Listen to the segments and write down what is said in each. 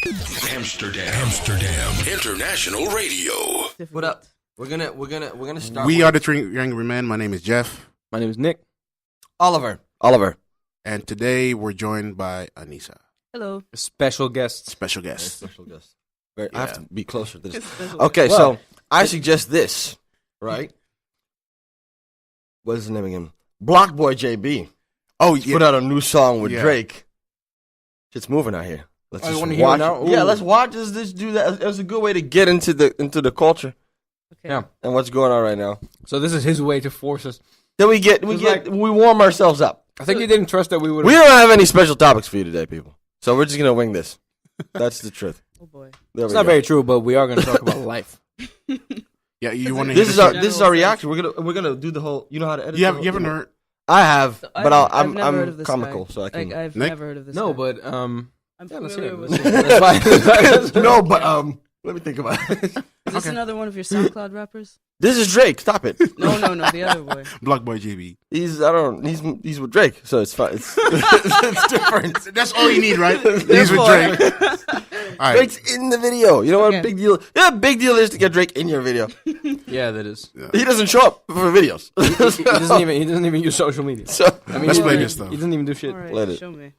Amsterdam International Radio. What up? We're gonna start. We are the Three Angry Men. My name is Jeff. My name is Nick. Oliver. And today we're joined by Anissa. Hello. A special guest. Special guest. Special guest. I have to be closer to this. Special Okay, guest. so I suggest this, right? What is his name again? Block Boy JB. Oh, Put out a new song with Yeah. Drake. Shit's moving out here. Let's Oh, you just wanna hear it watch now? it. Yeah, Ooh. let's watch this do that. It was a good way to get into the culture Okay. Yeah. and what's going on right now. So this is his way to force us. Then we Like- warm ourselves up. I think he didn't trust that we would. We don't have any special topics for you today, people. So we're just gonna wing this. That's the truth. Oh boy. There It's we not go. very true, but we are going to talk about life. Yeah, you want to This hear is our reaction. We're gonna do the whole. You know how to edit. You the whole haven't thing? heard? I have, but I've never heard of I'm this comical, guy. so I can. Like, I've Nick? never heard of this No, guy. but I'm yeah, let's hear familiar it. with Let's this. hear it. That's fine. no, but let me think about it. Is this another one of your SoundCloud rappers? This is Drake. Stop it. No, the other boy. Block Boy JB. He's with Drake, so it's fine. It's different. That's all you need, right? He's with Drake. All right. Drake's in the video. You know what Okay. a big deal? Yeah, big deal is to get Drake in your video. Yeah, that is. He doesn't show up for videos. He doesn't even use social media. So I mean, Let's he- play he- this, though. He doesn't even do shit. All right, Let it. show me.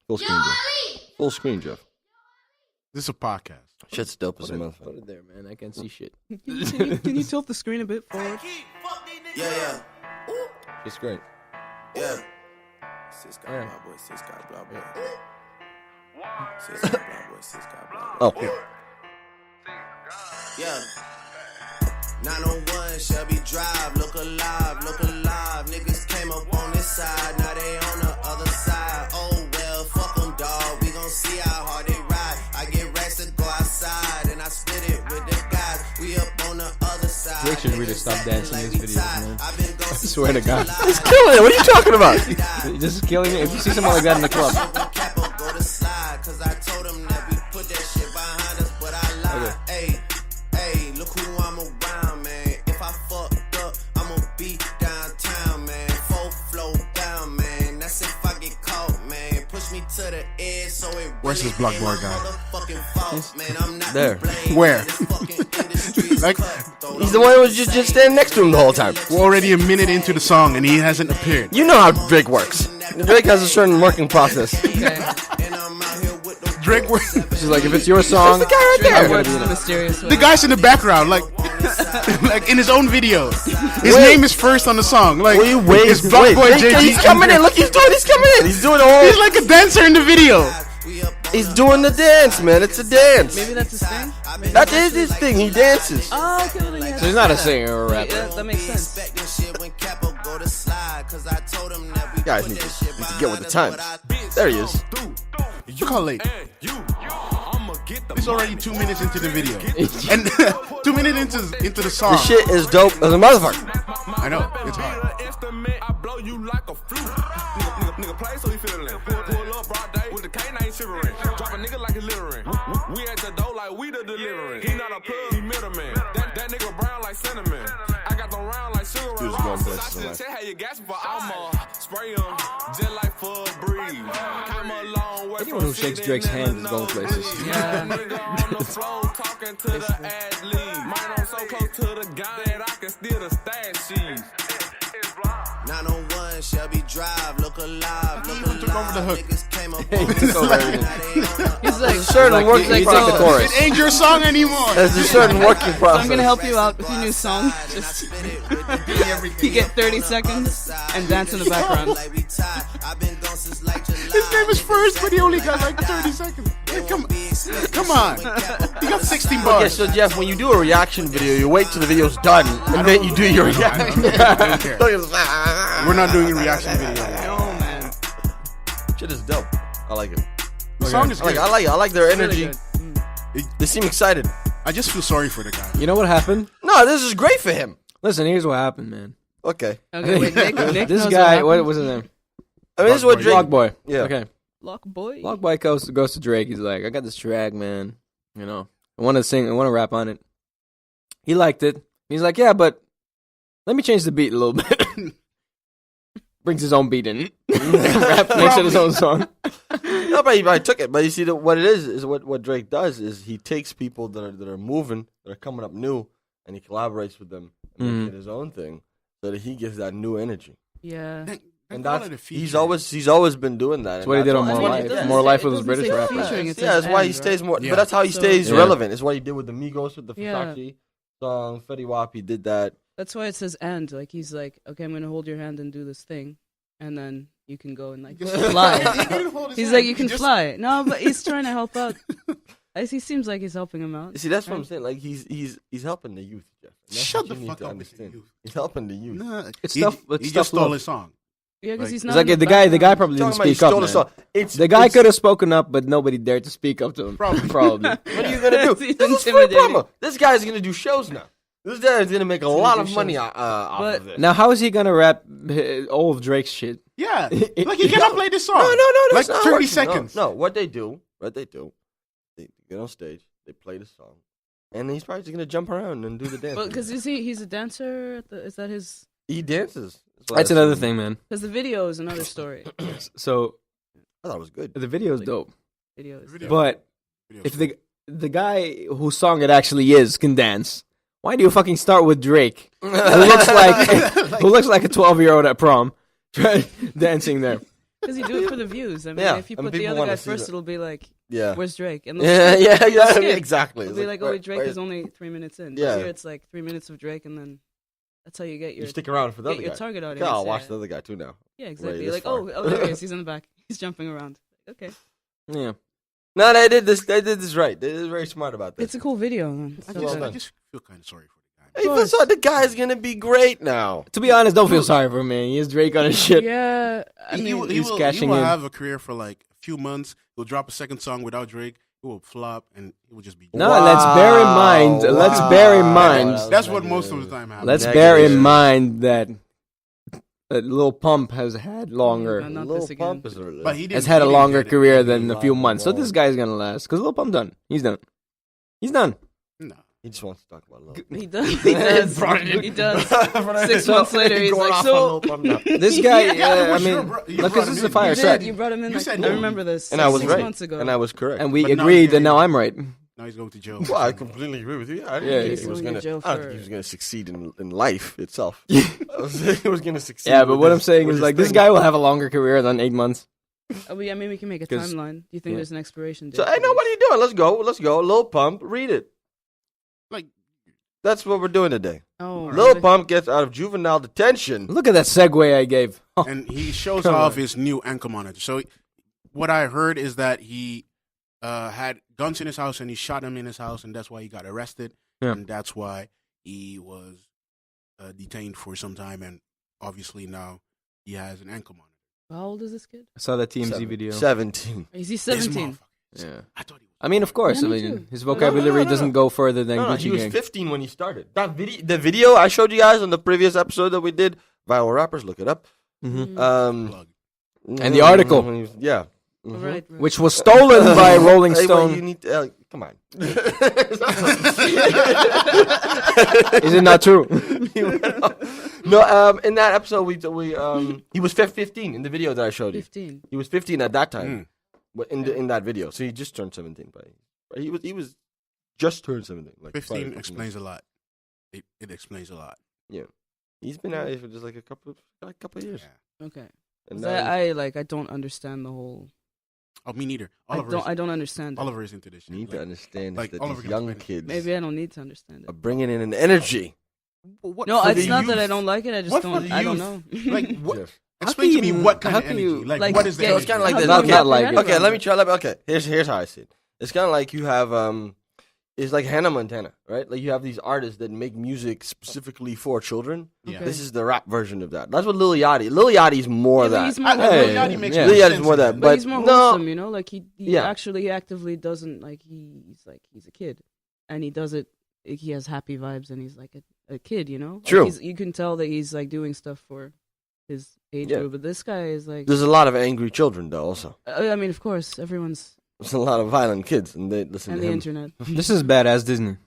full screen, Jeff. Full screen, Jeff. This is a podcast. Shit's dope as a Put motherfucker. it there, man. I can't see shit. Can you tilt the screen a bit forward? Yeah. It's great. Yeah. Sis got Yeah. blah boy, sis got blah boy. Sis got blah boy, sis got blah boy. Oh, Yeah. 901 Shelby Drive, look alive. Niggas came up on this side, now they on the other side. Oh well, fuck them, dawg. We gon' see how hard they ride. I get racks to go outside, and I split it with the guys. We up on the other side. Drake should really stop dancing in his videos, man. I swear to God. he's killing it. What are you talking about? This is killing it. If you see someone like that in the club. Go to slide, 'cause I told him that we put that shit behind us, but I lied. Hey, look who I'm around, man. If I fucked up, I'ma be downtown, man. Full flow down, man. That's if I get caught, man. Push me to the edge, so it Where's really this Block ain't Boy my guy? motherfucking fault, man. I'm not There. to blame. Where? This fucking industry's Like, cutthroat. He's the one who was just standing next to him the whole time. We're already a minute into the song and he hasn't appeared. You know how Drake works. Drake has a certain working process. Okay. And I'm out here with the Drake, She's like, if it's your song, That's the guy right Drake there. works in a mysterious way. the guy's in the background, like in his own video. His name is first on the song. Like, Will you wait? it's Block Boy Wait, JB. he's coming in. Look, he's coming in. He's doing the whole. He's like a dancer in the video. He's doing the dance, man. It's a dance. Maybe that's his thing? Maybe That is his thing. He dances. Oh, okay, well, then he has so he's not a singer or a rapper. Yeah, that makes sense. You guys need to get with the times. There he is. You call late. It's already 2 minutes into the video, and 2 minutes into the song. This shit is dope as a motherfucker. I know it's hard. Nigga play so he feelin'. Pull up broad day with the canine shivering. Drop a nigga like he littering. We at the door like we the delivering. He not a plug, he middleman. That nigga brown like cinnamon. I got them round like sugar and going places rocks. in I life. should tell how you gasping for Alma. Spray him, just like for a breeze. Came a long way Anyone who shakes Drake's hand is going places. Yeah. Nigga on the floor talking to the ad-lib. Mine on so close to the gun that I can steal the stash sheets. 901 Shelby Drive, look alive. took over the hook. Niggas came up He on took this over side, everything. now they on the He's like, Certain Like, working he process. took the chorus. It ain't your song anymore. There's a certain working I'm process. gonna help you out with your new song. Just you get 30 seconds and dance in the background. His name is first, but he only got like 30 seconds. Like, come on. He got 16 Okay, bars. so Jeff, when you do a reaction video, you wait till the video's done, and then you do your reaction. I don't care. We're not doing a reaction video. Oh man, Shit is dope. I like it. The song is I like, good. I like it. I like their really energy. good. They seem excited. I just feel sorry for the guy. You know what happened? No, this is great for him. Listen, here's what happened, man. Okay. Okay, wait, Nick This knows guy, what what was his name? I mean, this is what Drake. Block Boy. Yeah. Okay. Lock boy. Block Boy goes to Drake. He's like, I got this track, man. You know, I want to sing. I want to rap on it. He liked it. He's like, yeah, but let me change the beat a little bit. Brings his own beat in. makes it his own song. No, but he took it. But you see, what it is what Drake does is he takes people that are moving, that are coming up new, and he collaborates with them and makes it his own thing, so that he gives that new energy. Yeah. And he's always been doing that. That's what he did on More Life. More Life with his British rapper. Yeah, that's why he stays more. But that's how he stays relevant. It's what he did with the Migos with the Tekashi song. Fetty Wap, he did that. That's why it says "and." Like he's like, okay, I'm gonna hold your hand and do this thing, and then you can go and like fly. He's like, you can fly. No, but he's trying to help out. He seems like he's helping him out. See, that's what I'm saying. Like he's helping the youth, Jeff. Shut the fuck up. He's helping the youth. Nah, He just stole his song. Yeah, because he's It's not. like the guy probably didn't speak up. The guy could have spoken up, but nobody dared to speak up to him. Probably. What are you gonna do? This is free promo. This guy's gonna do shows now. This guy is gonna make a lot of money off of this. Now, how is he gonna rap all of Drake's shit? Yeah, like he cannot play this song. No, like not 30 working. seconds. No, what they do, they get on stage, they play the song, and then he's probably just gonna jump around and do the dance. But because he's a dancer. Is that his? He dances. That's another thing, man. Because the video is another story. So I thought it was good. the video is dope, Video is but if the guy whose song it actually is can dance, why do you fucking start with Drake, who looks like a 12-year-old at prom, dancing there? Because you do it for the views. I mean, Yeah, if you and put the people other wanna guy see first, that. it'll be like, Yeah. where's Drake? And Exactly. It'll be like, oh, wait, Drake is only 3 minutes in. Yeah. But here it's like 3 minutes of Drake, and then that's how you get your You stick around for the other your guy. target Yeah, audience. I'll watch the other guy too now. Yeah, exactly. this Like, far. oh, there he is. He's in the back. He's jumping around. Okay. Yeah. No, they did this. They did this right. They did very smart about this. It's a cool video, man. I well just feel kind of sorry for the guy. Hey, but the guy's gonna be great now. To be honest, don't feel sorry for him, man. He has Drake on his shit. Yeah. I mean, He he's will cashing in. have a career for like a few months. He'll drop a second song without Drake. It will flop, and it will just be. No, let's bear in mind. Let's bear in mind. That's what most of the time happens. Let's bear in mind that Lil Pump has had longer. not Lil this again. Pump is But he didn't, Has had a he didn't longer get it. career He than didn't a few long, months. So long. this guy's gonna last because Lil Pump done. He's done. He's done. No. He just wants to talk about love. He does. He does. He does. 6 months later, he's Going like, off so. on Lil Pump now. This guy, Yeah, I you mean, brought- you look, brought this is him a in. fire You set. did. You brought him in. You Like, said I no. remember this. And I was 6 right. months ago. And I was correct. And we But now agreed, he's and now I'm right. Now he's going to jail. Well, I completely agree with you. I didn't Yeah, think he's he was going gonna. to jail I don't for- think he was gonna succeed in life itself. He was gonna succeed. Yeah, but with what his- I'm saying with is his like this thing. guy will have a longer career than 8 months. I mean, we can make a 'Cause- timeline. Do you think yeah. there's an expiration date? So, hey, no, what are you doing? Let's go. Lil Pump, read it. Like, That's what we're doing today. Oh, Lil really? Pump gets out of juvenile detention. Look at that segue I gave. and he shows Come off on. his new ankle monitor. So, what I heard is that he had guns in his house and he shot him in his house, and that's why he got arrested. Yeah. And that's why he was detained for some time. And obviously now he has an ankle monitor. How old is this kid? I saw that TMZ video. 17. Is he This 17? motherfucker. Yeah. I thought he was. I mean, of course. Yeah, I me mean, too. his vocabulary no. doesn't go further than No, Gucci he was Gang. 15 when he started. The video I showed you guys on the previous episode that we did, Viral Rappers, look it up. Mhm. Plug. And the article. Yeah. Right. Which was stolen by Rolling Hey, well, you Stone. need to, come on. Is it not true? No, in that episode, he was 15 in the video that I showed you. 15. He was 15 at that time. Mm. But in that video, so he just turned 17. But he was just turned 17. Like 15 explains a lot. It explains a lot. Yeah, he's been out here for just like a couple of years. Yeah. Okay. And 'Cause now I don't understand the whole. Oh, me neither. I Oliver don't understand it. Oliver is into this shit. you need to Like, understand like that Oliver these can young explain kids Maybe I don't need to understand are it. bringing in an energy. what No, for it's the not that I youth? don't like it. I just What for don't. the I don't youth? know. Like, what? Yes. Explain to me what kind how of can energy. you- Like, what is the yeah, So energy? it's kind of like How this. do you Okay, get like your it. head okay, around let me it? try. Okay, here's how I see it. It's kind of like you have it's like Hannah Montana, right? Like you have these artists that make music specifically for children. Yeah. Okay. This is the rap version of that. That's what Lil Yachty. Lil Yachty's more Yeah, that. but he's more Lil Hey, Yachty makes yeah. more Lil Yachty's sense more than that, But he's more no. wholesome, you know. Like he Yeah. actually actively doesn't like he's a kid, and he does it. He has happy vibes, and he's like a kid, you know. Like, True. you can tell that he's like doing stuff for his age Yeah. group. But this guy is like. There's a lot of angry children though. Also, I mean, of course, everyone's there's a lot of violent kids, and they listen and to the him. internet. This is badass Disney.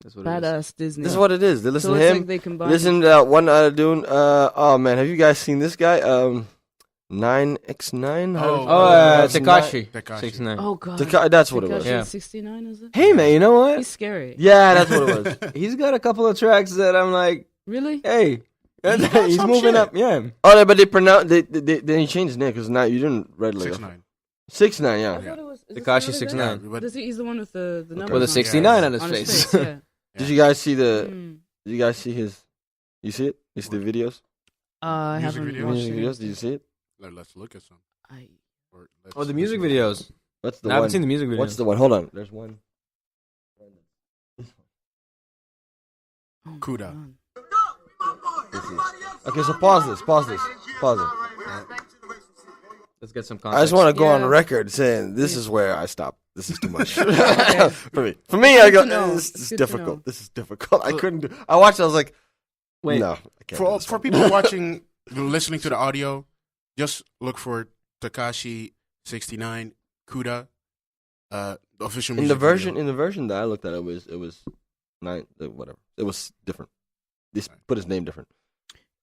That's what it is. Badass Disney. This is what it is. They listen so to it's him. like they combine. Listen to one dude. Oh man, have you guys seen this guy? 9x9. Tekashi Tekashi. 6ix9ine. Oh god. That's what it was. Tekashi Yeah. 6ix9ine, is it? Hey man, you know what? He's scary. Yeah, that's what it was. He's got a couple of tracks that I'm like, Really? hey, He got he's some moving shit. up. Yeah. Oh, but they pronounced. Then he changed his name because now you didn't read like 6ix9ine. 6ix9ine. I Yeah. thought it was is this Tekashi another guy? 6ix9ine. But He's the one with the numbers With a on 69 on his on face. his face. Yeah. Did you guys see the? Mm. Did you guys see his? You see it? You see the videos? I Music haven't videos? watched Music it. videos? Did you see it? Let's look at some. I Or let's Oh, the music listen. videos. What's the I one? haven't seen the music videos. What's the one? Hold on. There's one. oh my Kuda. God. This is, okay, so pause this. Pause this. Pause it. Let's get some context. I just want to go on Yeah. record saying this is where I stop. This is too much for me. For me, I go. to know. This is It's good to know. difficult. This is difficult. I couldn't do. I watched. I was like, Wait. no. I can't do For this for one. people watching, listening to the audio, just look for Tekashi 6ix9ine Kuda, the official in music the version video. in the version that I looked at, it was nine. Whatever. It was different. They put his name different.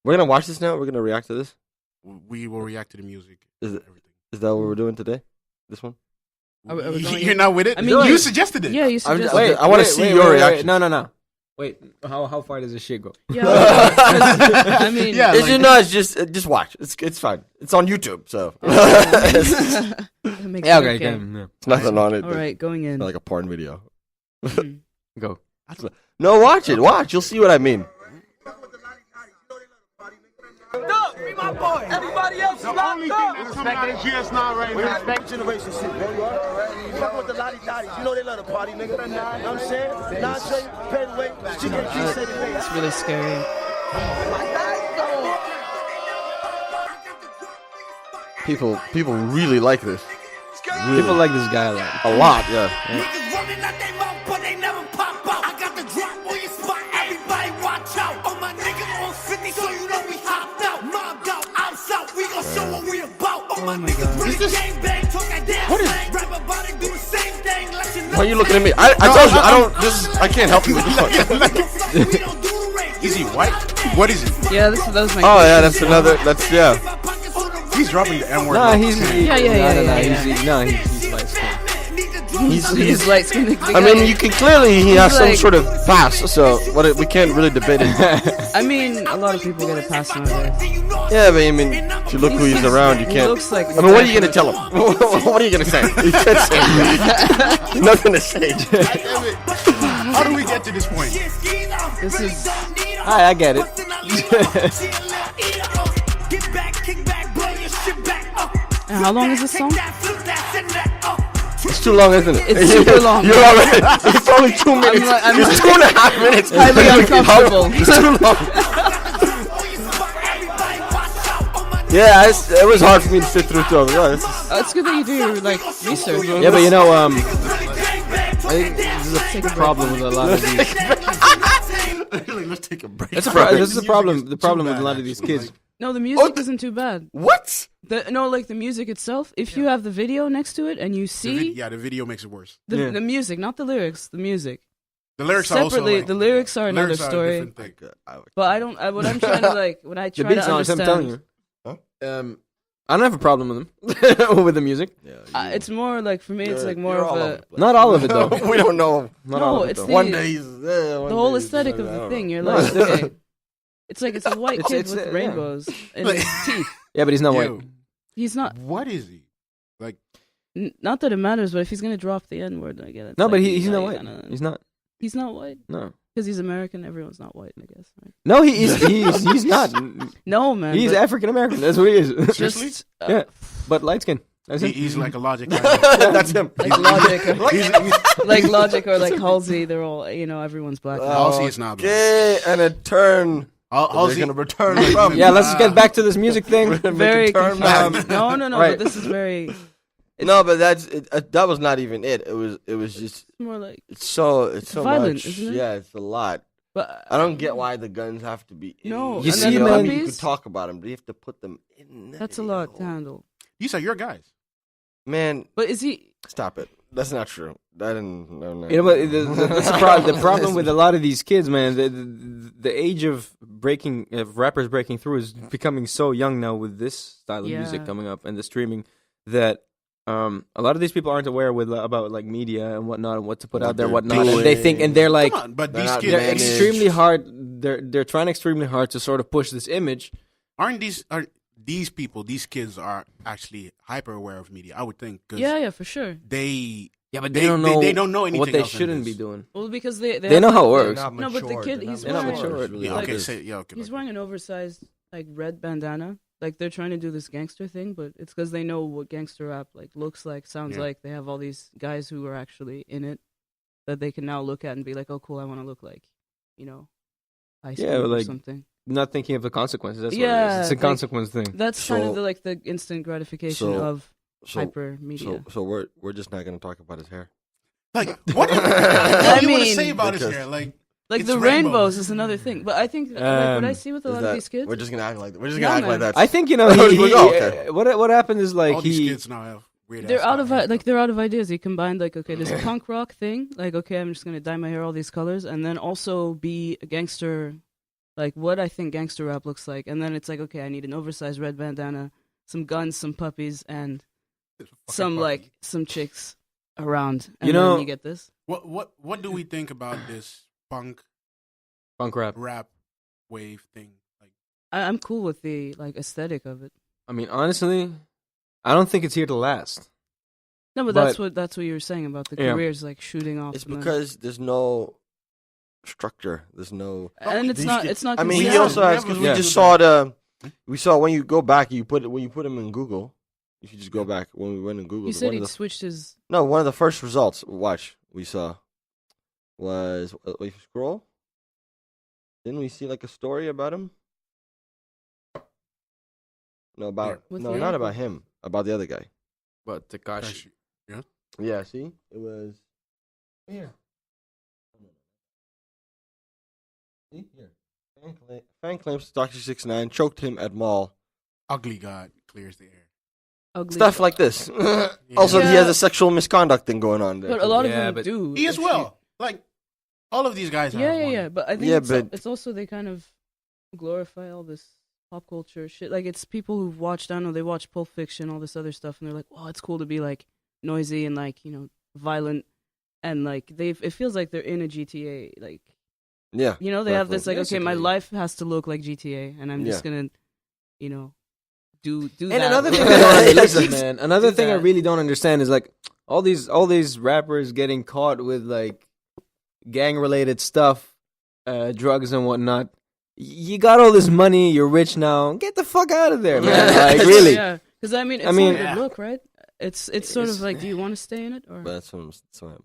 We're gonna watch this now. We're gonna react to this. We will react to the music. Is it- everything? Is that what we're doing today? This one. Are we going You're in? not with it? I mean, you you- suggested it. Yeah, you I'm suggested. just- I wanna see your reaction. No. Wait, how far does this shit go? Yeah. I mean, Yeah, It's like- just, no, it's just watch. It's fine. It's on YouTube, so That makes Yeah, it okay. Yeah. it's nothing on it. All right, going in. It's not like a porn video. Mm. Go. No, watch it. Watch. You'll see what I mean. The only thing that's coming out of GS9 right now. Respect generation shit, bro. You alright? You fucking with the lottie dotties. You know they love the party, nigga. You know what I'm saying? Nah, say, pay the way. She get said it. It's really scary. People really like this. People like this guy a lot. A lot, yeah. Niggas running out they mouth, but they never pop out. I got the drop on your spot, everybody watch out. All my niggas on 50, so you know we hopped out. Mobbed out, outside, we gon' show what we about. All my niggas really gang bang, talk that damn slang. Rap about it, do the same thing, let you know. Why are you looking at me? I told you I don't. I can't help you with this one. We don't do the race. Is he white? What is he? Yeah, that was my. Oh yeah, that's another. That's yeah. He's dropping the N word. Nah, he's Yeah. He's light skinned. He's light skinned. I mean, you can clearly he has some like- sort of pass. So we can't really debate it. I mean, a lot of people get a pass nowadays. Yeah, but I mean, if you look who he's around, you He can't. looks like. I mean, what are you gonna tell him? What are you gonna say? You can't say anything. You're not gonna say. How do we get to this point? This is. I get it. And how long is this song? It's too long, isn't it? It's super long. You're already. It's only 2 minutes. I'm it's 2.5 minutes. highly uncomfortable. It's too long. Yeah, it was hard for me to sit through 12. Yeah, It's good that you do your like research. Yeah, but you know, I think this is a problem with a lot of these. Let's take a break. This is the problem. The problem with a lot of these kids. No, the music isn't too bad. What? Like the music itself. If you have the video next to it and you see The video makes it worse. the music, not the lyrics, the music. The lyrics are also Separately, like, the lyrics are another lyrics are a story. different thing. But I don't. What I'm trying to like when I The try to beats on. I'm understand. telling you. I don't have a problem with them with the music. Yeah, It's more like for me. It's like more you're of all over a. the place. Not all of it though. We don't know. Not all No, of it, it's though. the One day he's there. the whole aesthetic of the thing. You're like, okay, it's like it's a white kid it's, with yeah. rainbows in his teeth. Yeah, but he's not Yo, white. He's not. what is he? Like, Not that it matters, but if he's gonna drop the N word, I get it. No, It's but like, he's not you white. gotta- He's not. He's not white No. because he's American. Everyone's not white, I guess. Right? No, he's not. No, man. He's but African American. That's what he is. Seriously? just Yeah, but light skin. That's it. he's like a logic. That's him. like Logic, like Logic or like Halsey. They're all everyone's black. Halsey is not black. Okay, and a turn. They're Halsey, gonna return from. Yeah, let's get back to this music thing. Very turn confusing. No. Right. But this is very No, but that was not even it. It was just more like. it's so violent, much. isn't it? Yeah, it's a lot. But I don't get why the guns have to be. No, in. You and see, then man, I mean, you puppies, could talk about them, but you have to put them in. that's a lot to handle. these are your guys. Man, But is he? stop it. That's not true. That didn't. No. You know, but that's the problem with a lot of these kids, man. The age of rappers breaking through is becoming so young now with this style of music coming up and the streaming that a lot of these people aren't aware about like media and whatnot and what to put out there, and whatnot. And they think, and they're like, Come on, but these kids, they're extremely hard. They're trying extremely hard to sort of push this image. Aren't these people, these kids are actually hyper aware of media? I would think. 'Cause Yeah, for sure. but They don't know. They don't know anything what they else in shouldn't this. be doing. Well, because they They know how it works. No, but the kid, he's They're not wearing, mature. Yeah, like, okay, he's wearing an oversized like red bandana. Like they're trying to do this gangster thing, but it's because they know what gangster rap like looks like, sounds like. They have all these guys who are actually in it that they can now look at and be like, "Oh, cool, I want to look like, Ice Cube or like something." Not thinking of the consequences. That's what Yeah, it is. It's a like, consequence thing. That's kind of the instant gratification of hyper media. So we're just not gonna talk about his hair. Like, what do you want to mean, say about his because- hair? Like Like it's the rainbows is another thing, but I think what I see with a Is lot that- of these kids, We're just gonna act like man. that. I think he Okay. what happened is like all these kids now have weird. they're out of ideas. You combine like this punk rock thing, like okay, I'm just gonna dye my hair all these colors, and then also be a gangster, like what I think gangster rap looks like, and then it's like okay, I need an oversized red bandana, some guns, some puppies, and some chicks around, and then you get this. What do we think about this punk rap wave thing? Like, I'm cool with the like aesthetic of it. I mean, honestly, I don't think it's here to last. No, but that's what you were saying about the careers like shooting off. It's and then- because there's no structure. There's no. and it's not. I mean, he consistent. also has because we just saw when you go back, when you put him in Google. You should just go back when we went in Google. He said he switched his. No, one of the first results. Watch, we saw was we scroll. Didn't we see like a story about him? No, not about him. About the other guy. But Tekashi. Yeah. Yeah. See, it was here. See here. Fan claims Tekashi 6ix9ine choked him at mall. Ugly God clears the air. Ugly. Stuff like this. Also, he has a sexual misconduct thing going on there. But a lot of Yeah, them but do. He as well. Like all of these guys. have one. Yeah. But I think it's also they kind of glorify all this pop culture shit. Like it's people who've watched. I don't know. They watch Pulp Fiction, all this other stuff, and they're like, "Wow, it's cool to be like noisy and like violent," and like it feels like they're in a GTA. Like yeah, they have this like, okay, my Basically. life has to look like GTA, and I'm just gonna, do And that. another thing I don't understand, man. Another thing I really don't understand is like all these rappers getting caught with like gang related stuff, drugs and whatnot. You got all this money, you're rich now. Get the fuck out of there, man. Like really. Yeah, because I mean, it's not a good look, right? It's sort of like, do you want to stay in it, or? But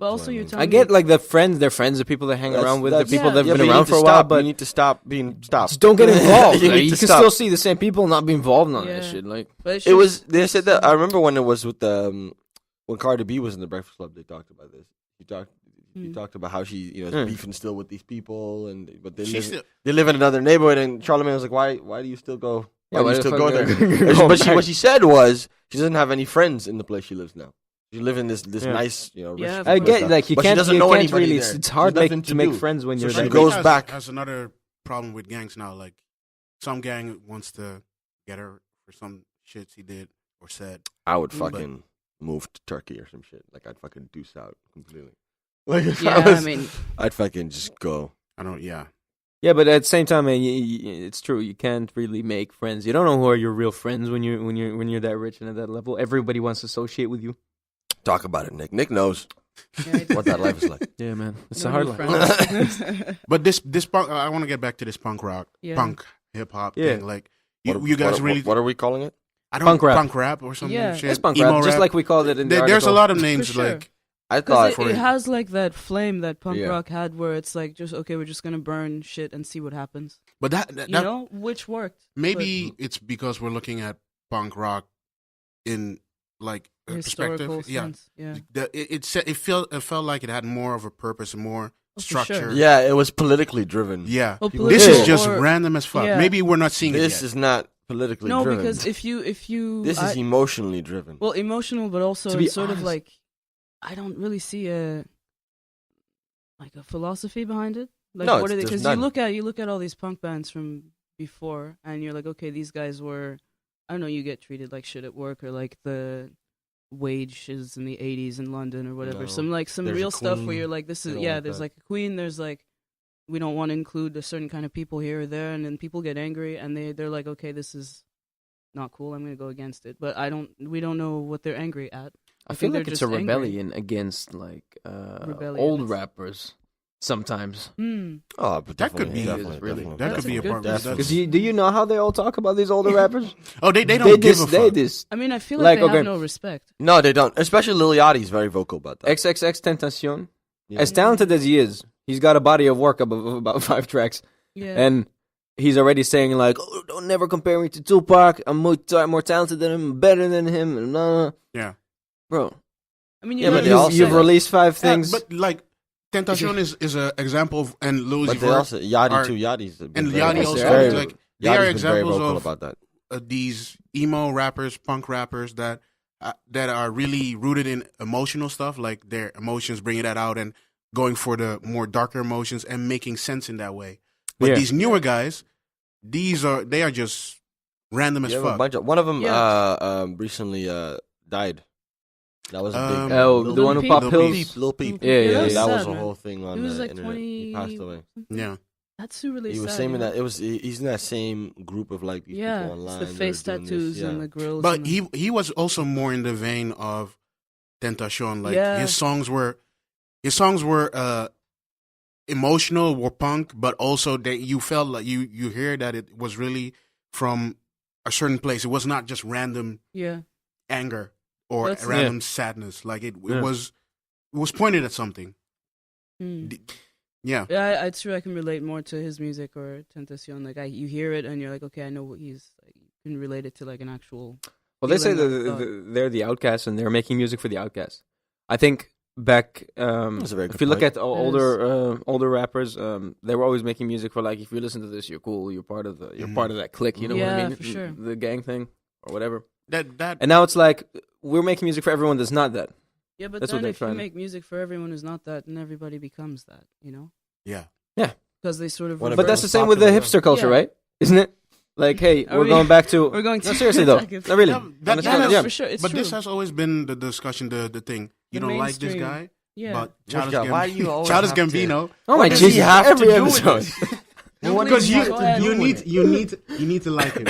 Also, you're telling I get like they're friends, the people that hang around with, the people that have been around for a while, but you need to stop being stopped. just don't get involved. You Like, need you to can stop. still see the same people and not be involved on that Yeah. shit. Like But It was. They said that. I remember when it was with when Cardi B was in the Breakfast Club. They talked about this. He talked about how she is beefing still with these people, but they live in another neighborhood. And Charlamagne was like, "Why do you still go? Why do you still go there?" But what she said was she doesn't have any friends in the place she lives now. She lives in this nice, rich Yeah, I get stuff. like you But she can't doesn't know anybody really. there. It's hard There's like nothing to make do. friends when you're she that goes rich. back. Has another problem with gangs now. Like some gang wants to get her for some shit he did or said. I would fucking move to Turkey or some shit. Like I'd fucking deuce out completely. Like if I mean, I'd fucking just go. I don't. Yeah. Yeah, but at the same time, man, it's true. You can't really make friends. You don't know who are your real friends when you're that rich and at that level. Everybody wants to associate with you. Talk about it, Nick. Nick knows yeah, what that life is like. Yeah, man, it's no a hard new life. friends. But this punk. I want to get back to this punk rock, Yeah. punk hip hop Yeah. thing. Like you guys really. What are we calling it? I don't Punk rap. or something. Yeah. Shit. It's punk Emo rap, just like we called it in the There's a article. lot of names For sure. like. I Because thought it has like that flame that punk rock had, where it's like just okay, we're just gonna burn shit and see what happens. But that Which worked. maybe it's because we're looking at punk rock in like a Historical perspective. sense. Yeah. It felt like it had more of a purpose, more for structure. sure. Yeah, it was politically driven. Yeah. Well, This political is just or- random as fuck. yeah. Maybe we're not seeing This it yet. is not politically No, driven. because if you This is emotionally driven. well, emotional, but also To be it's sort of honest- like I don't really see a philosophy behind it. Like, No, what are they? there's Because none. you look at all these punk bands from before, and you're like, okay, these guys were, I don't know, you get treated like shit at work, or like the wages in the 80s in London or whatever. No. Some There's real a stuff where queen. you're like, this They is, don't yeah, want there's that. like a queen, there's like, we don't want to include a certain kind of people here or there, and then people get angry, and they're like, okay, this is not cool, I'm going to go against it. But we don't know what they're angry at. I think feel they're like it's just a angry. rebellion against like Rebellion. old rappers sometimes. Oh, but That could definitely, be definitely, really- definitely. That could be a good part. Definitely. Because do you know how they all talk about these older rappers? Oh, they don't give a fuck. I mean, I feel like, Like, they okay. have no respect. No, they don't. Especially Lil Yachty's very vocal about that. xxxTentacion, Yeah. as talented as he is, he's got a body of work of about 5 tracks, Yeah. and he's already saying like, "Oh, don't never compare me to Tupac. I'm more talented than him, better than him." And Yeah. bro, I mean, Yeah, but they you've, all say you've that. released 5 Yeah, things. but like Tentacion is an example of, and Lil But Uzi they Vert also Yachty are- too. Yachty's been and very Yachty vocal. also very- like they Yachty's are been very examples vocal of about that. these emo rappers, punk rappers that are really rooted in emotional stuff, like their emotions, bringing that out and going for the more darker emotions and making sense in that way. But Yeah. these newer guys, they are just random as You have a fuck. bunch of, one of them Yeah. recently died. That was a Um, big. Oh, Lil the one who Peep? popped Lil pills. Peep. Lil Peep. Yeah, yeah, that's yeah. That sad, was a man. whole thing on He was the like internet. 20. He passed away. Yeah. That's really He sad. was saying you know? that he's in that same group of like these Yeah, people it's online. the that are face doing this, tattoos yeah. and the grills. But and the- he was also more in the vein of Tentacion. Like Yeah. his songs were emotional, were punk, but also that you felt like you hear that it was really from a certain place. It was not just random yeah. anger or That's- random sadness. Like it Yeah. was pointed at something. Hmm. Yeah. Yeah, it's true. I can relate more to his music or Tentacion. Like, you hear it and you're like, okay, I know what he's like. You can relate it to like an actual. Well, they say feeling that of they're the outcasts and they're making music for the outcasts. I think back, That's a very if good you look point. at older rappers, they were always making music for like, if you listen to this, you're cool. You're part of that clique. You know what I Yeah, mean? for sure. The gang thing or whatever. That And now it's like we're making music for everyone that's not that. Yeah, but That's what then they're if you trying- make music for everyone who's not that, then everybody becomes that, you know? yeah. Because they sort of. What But about that's the the same with the popular- hipster culture, Yeah. right? Isn't it? Like, hey, Are we're we- going back to. We're going to. No, seriously though. attack it. No, really. Yeah, Honestly, that- yeah. for sure. It's But true. this has always been the discussion, the thing. You The don't like this mainstream. guy, Yeah. but Which Childish guy? Why do you always Childish have to- Gambino. Oh my What does he Jesus! have to Every do with episode. this? Because Go ahead. you need to like him.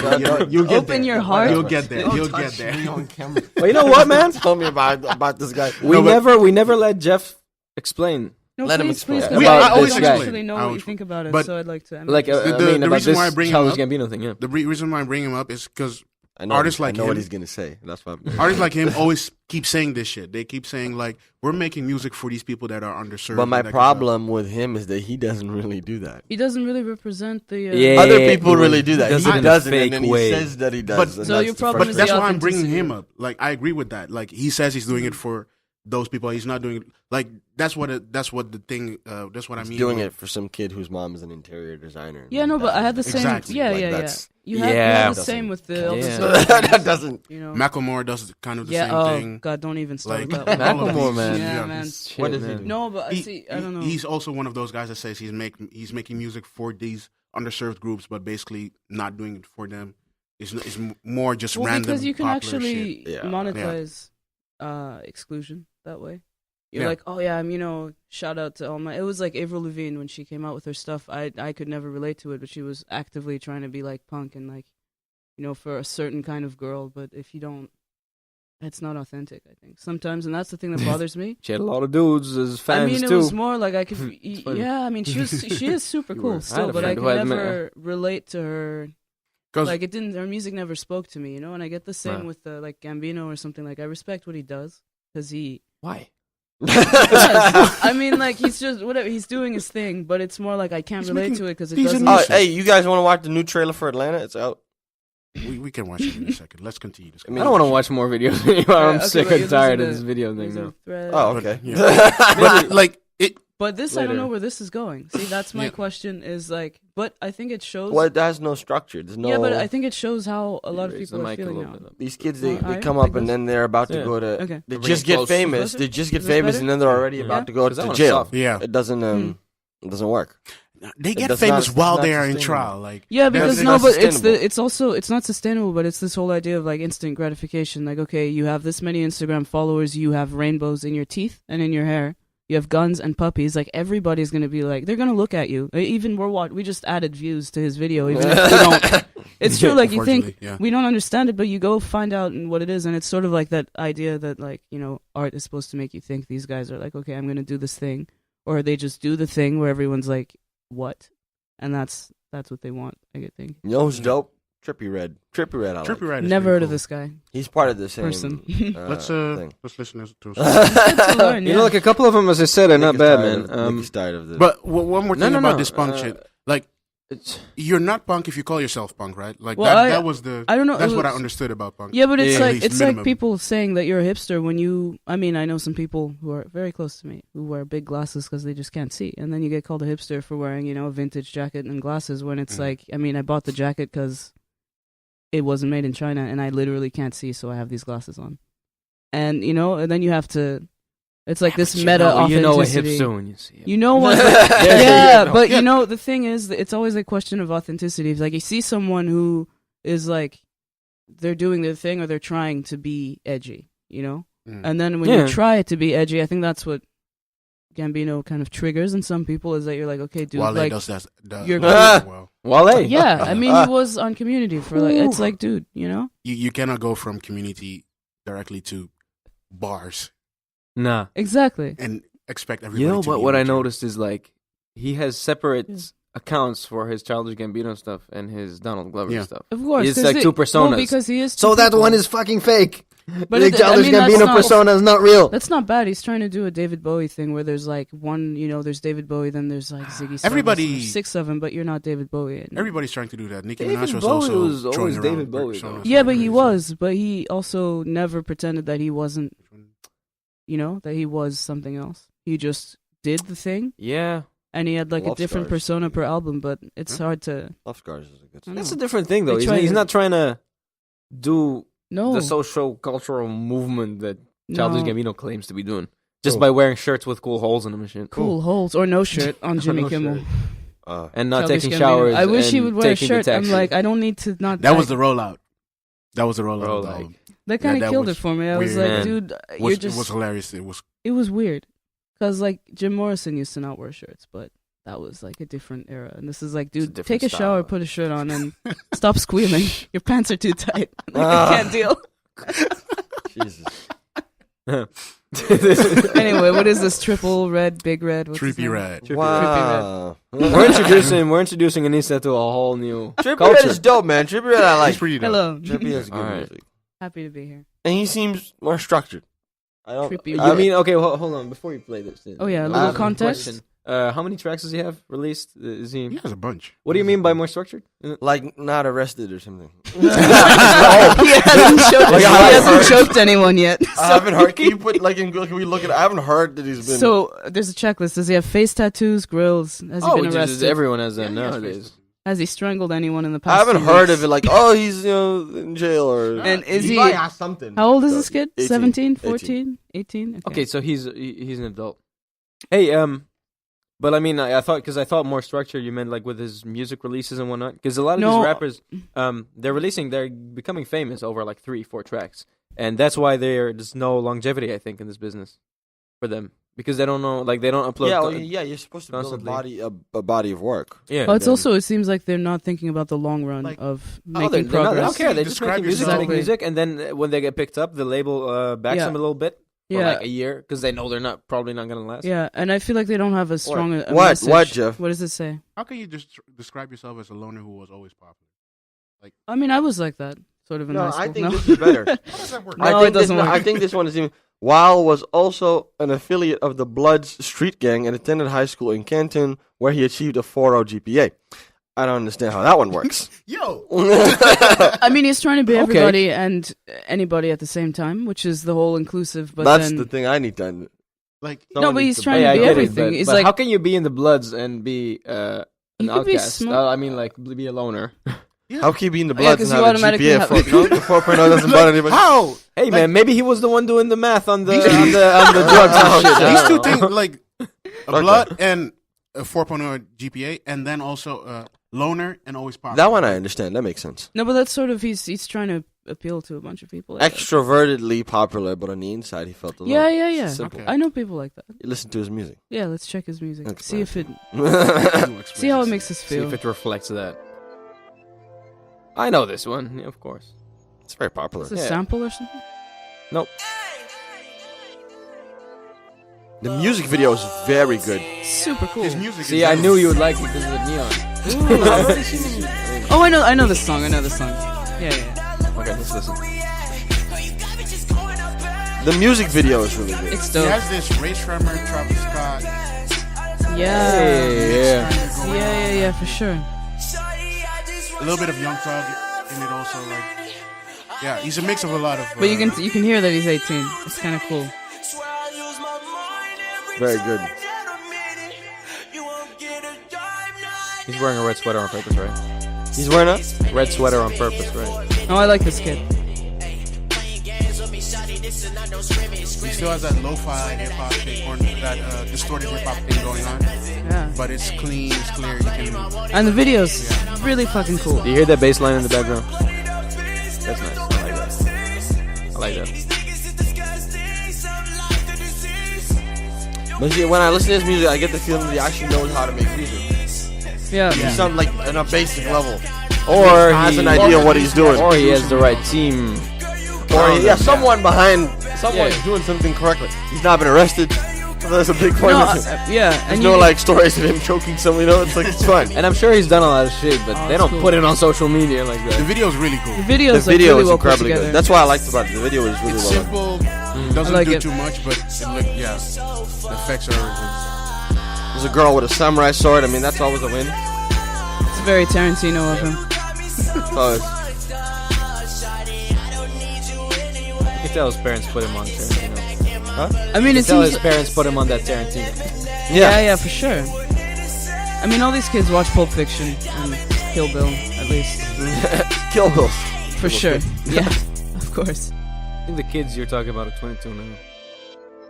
You'll get Open there. your heart. You'll get there. Don't You'll touch get me there. on camera. Well, you know what, man? Tell me about this guy. We never let Jeff explain. No, Let him please, explain. please, We- go I ahead. always I don't explain. actually know I what you always- think about it, but- so I'd like to. Like, The- I the mean, about reason this why I bring him Childish up- Gambino thing, yeah. The reason why I bring him up is because I know, Artists like I know what him- he's gonna say. That's why. artists like him always keep saying this shit. They keep saying like, we're making music for these people that are underserved. But my and that kind of problem with him is that he doesn't really do that. He doesn't really represent the. Yeah. Other people really do that. Does He it in a doesn't, fake and then way. he says that he does. But- and So that's your the problem But is that's the why I'm bringing authenticity. him up. Like, I agree with that. Like, he says he's doing it for those people. He's not doing it. Like, that's what the thing. That's what I He's mean. doing it for some kid whose mom is an interior designer. Yeah, no, but I had the same. Exactly. Yeah, Like, yeah, yeah. that's- You have Yeah. the same with the. Yeah. Elvis that doesn't. You know. Macklemore does kind of the Yeah. same Oh thing. God, don't even start Like, with that. One. all of Macklemore, these- man. Yeah, man. Shit, What does he man. do? No, but I don't know. He's also one of those guys that says he's making music for these underserved groups, but basically not doing it for them. It's more just well, random. because you can popular actually shit. Yeah. monetize exclusion that way. You're Yeah. like, oh yeah, shout out to all my. It was like Avril Lavigne when she came out with her stuff. I could never relate to it, but she was actively trying to be like punk and like, for a certain kind of girl. But if you don't, it's not authentic. I think sometimes, and that's the thing that bothers me. She had a lot of dudes as fans I mean, it too. was more like I could. funny. Yeah, I mean, she is super You cool were- I still, had a but I friend could who had never relate to her. 'Cause- Like it didn't. Her music never spoke to me, And I get the same Right. with like Gambino or something. Like I respect what he does because he. Why? Yes. I mean, like he's just whatever he's doing his thing, but it's more like I can't He's relate making to it because it decent doesn't. Oh, music. hey, you guys want to watch the new trailer for Atlanta? It's out. we can watch it in a second. Let's continue this. I mean, I don't want to watch more videos anymore. I'm Okay, sick but and you're tired of losing this video the- thing now. thread. Oh, okay. But like it, But this, I don't later. know where this is going. See, that's my question. Is like, but I think it shows. Well, it has no structure. There's no. Yeah, but I think it shows how a lot of Raise the people are mic a feeling little now. bit up. These kids, they Higher? come up Like and this? then they're about to Yeah. go to. Okay. They Bring just it get close. famous. Closer? They just get Is this famous, better? and then they're already Yeah. about to go 'Cause that to one's jail. soft. Yeah. It doesn't. It doesn't work. They get That's famous not- while not they are in sustainable. trial. Like Yeah, because That's no, not but sustainable. it's not sustainable. But it's this whole idea of like instant gratification. Like, okay, you have this many Instagram followers, you have rainbows in your teeth and in your hair, you have guns and puppies. Like everybody's gonna be like, they're gonna look at you. Even we just added views to his video. Even if we don't, it's true. Like you think Unfortunately, yeah. we don't understand it, but you go find out what it is, and it's sort of like that idea that like art is supposed to make you think these guys are like, okay, I'm gonna do this thing, or they just do the thing where everyone's like, what, and that's what they want. I think. You know who's dope? Trippie Redd. Trippie Redd. I like. Trippie Redd is Never pretty heard of cool. this guy. He's part of the same Person. Let's thing. listen to. To learn, You yeah. know, like a couple of them, as I said, are not Nick is bad, tired man. of- Nick is tired of this. But one more thing no, about no, this punk shit. Like it's you're not punk if you call yourself punk, right? Like Well, that was the. I don't know, That's it what I was- understood about punk. Yeah, but it's Yeah. At like least it's minimum. like people saying that you're a hipster when you. I mean, I know some people who are very close to me who wear big glasses because they just can't see, and then you get called a hipster for wearing a vintage jacket and glasses. When it's like, I mean, I bought the jacket because it wasn't made in China, and I literally can't see, so I have these glasses on, and and then you have to. It's like this meta a authenticity. hipster when you see it. You know what? yeah, but the thing is, it's always a question of authenticity. It's like you see someone who is like, they're doing their thing or they're trying to be edgy, And then when you try to be edgy, I think that's what Gambino kind of triggers in some people is that you're like, okay, dude, Wale like, does that. you're well. Wale. yeah. I mean, he was on Community for like, it's like, dude, You cannot go from Community directly to bars Nah. exactly. and expect everybody. You know to what? be What I mature. noticed is like he has separate accounts for his Childish Gambino stuff and his Donald Glover Yeah. stuff. Of course, It's 'cause like two personas. Well, because he is. So two that people. one is fucking fake. But the Childish Gambino that's persona is not real. That's not bad. He's trying to do a David Bowie thing where there's like one, there's David Bowie, then there's like Ziggy Stardust. Everybody- There's 6 of them, but you're not David Bowie. And- Everybody's trying to do that. Nicki David Minaj was Bowie also was always throwing around David Bowie, personas though. yeah, like but he crazy. was. But he also never pretended that he wasn't, that he was something else. He just did the thing, Yeah. and he had like a Love different Scars. persona per album, but it's hard to. Love Scars is a good I song. know. That's a different thing, though. They He's, try he's to- not trying to do No. the social cultural movement that Childish No. Gambino claims to be doing. Just Cool. by wearing shirts with cool holes in them and shit. Cool holes or no shirt on Jimmy No Kimmel. shirt. And not Childish taking Gambino. showers. I wish he and would wear a taking the shirt. I'm taxi. like, I don't need to not. That was the rollout. That was the rollout. Bro, of the like- album. That kind of that killed was it for me. I was weird. like, Man. dude, It you're was, just. it was hilarious. It was. It was weird, cause like Jim Morrison used to not wear shirts, but that was like a different era. And this is like, It's a dude, different take a shower, style. put a shirt on, and stop squealing. Your pants are too tight. Like, I can't deal. Jesus. Anyway, what is this? Triple Red, Big Red? What's his Trippie name? Redd. Wow. we're introducing Anissa to a whole new Trippie culture. Redd is dope, man. Trippie Redd, I like. He's pretty dope. Hello. Trippie has good Alright. music, Happy to be here. and he seems more structured. I don't. Trippie I Redd. mean, okay, hold on. Before you play this, Oh, yeah, a I little have a context. question. How many tracks does he have released? Is he? He has a bunch. What do you mean by more structured? like not arrested or something. he hasn't choked, Like, he I hasn't heard- choked anyone yet. I haven't heard. Can you put like in? Can we look at? I haven't heard that he's been. So there's a checklist. Does he have face tattoos, grills? Has he been just- arrested? everyone has that Yeah, he has nowadays. Has he strangled anyone in the past? I haven't 2 heard weeks? of it. Like, oh, he's in jail or. And is he? probably has something. How old is So, this kid? 18, 17, 18. 14, 18? Okay, so he's an adult. Hey, but I mean, I thought more structured. You meant like with his music releases and whatnot. Because a lot of No. these rappers, they're becoming famous over like 3-4 tracks, and that's why there's no longevity. I think in this business for them because they don't know, like they don't upload. Yeah, well, yeah, you're supposed to build constantly. a body of work. Yeah. Well, it's then- also, it seems like they're not thinking about the long run Like- of Oh, making they're not, progress. they don't care. They just Describe make music, yourself. make music, and then when they get picked up, the label backs Yeah. them a little bit for Yeah. like a year because they know they're probably not gonna last. Yeah, and I feel like they don't have as strong a What? message. What, Jeff? What does it say? How can you just describe yourself as a loner who was always popular? I mean, I was like that, sort of in No, high school. I think No. this is better. How does that work? No, I it think doesn't this, work. I think this one is even. Weil was also an affiliate of the Bloods street gang and attended high school in Canton, where he achieved a 4.0 GPA. I don't understand how that one works. Yo, I mean, he's trying to be Okay. everybody and anybody at the same time, which is the whole inclusive. But That's then, the thing I need to. Like No, but he's trying Hey, to I be get it, everything. but, It's but like how can you be in the Bloods and be an You could be outcast? small- I mean, like be a loner. How can you be in the Yeah, blood 'cause and you have a automatically GPA have- 4.0 doesn't bother anybody? how? Hey man, maybe he was the one doing the math on the on the drugs and shit. I These don't two know. things, like a blood and a 4.0 GPA, and then also a loner and always popular. That one I understand. That makes sense. no, but that's sort of he's trying to appeal to a bunch of people. Extrovertedly popular, but on the inside he felt alone. Yeah. Simple. Okay. I know people like that. You listen to his music. Yeah, let's check his music. That's See if it. You explain See how it this. makes us See feel. if it reflects that. I know this one, yeah, of course. It's very popular. Is it a Yeah. sample or something? Nope. The music video is very good. Super cool. His music. See, is I good. knew you would like it because of the neon. Oh, I know this song. Yeah. Okay, let's listen. The music video is really good. It's He dope. has this Ray Shremmer, Travis Scott. Yeah. Yeah. Yeah, for sure. A little bit of Young Thug in it also. Like, yeah, he's a mix of a lot of. But you can hear that he's 18. It's kind of cool. Very good. He's wearing a red sweater on purpose, right? He's wearing a Red sweater on purpose, right? Oh, I like this kid. He still has that lo-fi hip-hop thing, or that distorted hip-hop thing going on. Yeah. But it's clean, it's clear. You can. And the video's really fucking cool. Do you hear that bass line in the background? That's nice. I like that. But see, when I listen to his music, I get the feeling that he actually knows how to make music. Yeah. He sounds like on a basic level. Or He has he an idea of what he's doing. Or he has the right team. Someone behind, someone's Yeah. doing something correctly. He's not been arrested. So that's a big point. No, There's and no like stories of him choking someone. You know, it's like it's fun. And I'm sure he's done a lot of shit, but they that's don't cool. put it on social media like The that. video's really cool. the video's The like video really is well put incredibly together. good. That's what I liked about it. The video is really It's well done. simple. Doesn't I like do it. too much, but it look, yeah, the effects are. There's a girl with a samurai sword. I mean, that's always a win. It's very Tarantino of him. So it's, You can tell his parents put him on Tarantino. I mean, You it can tell seems. his parents put him on that Tarantino. Yeah, for sure. I mean, all these kids watch Pulp Fiction and Kill Bill, at least. Kill Bill. For sure. Yeah, of course. I think the kids you're talking about are 22 now.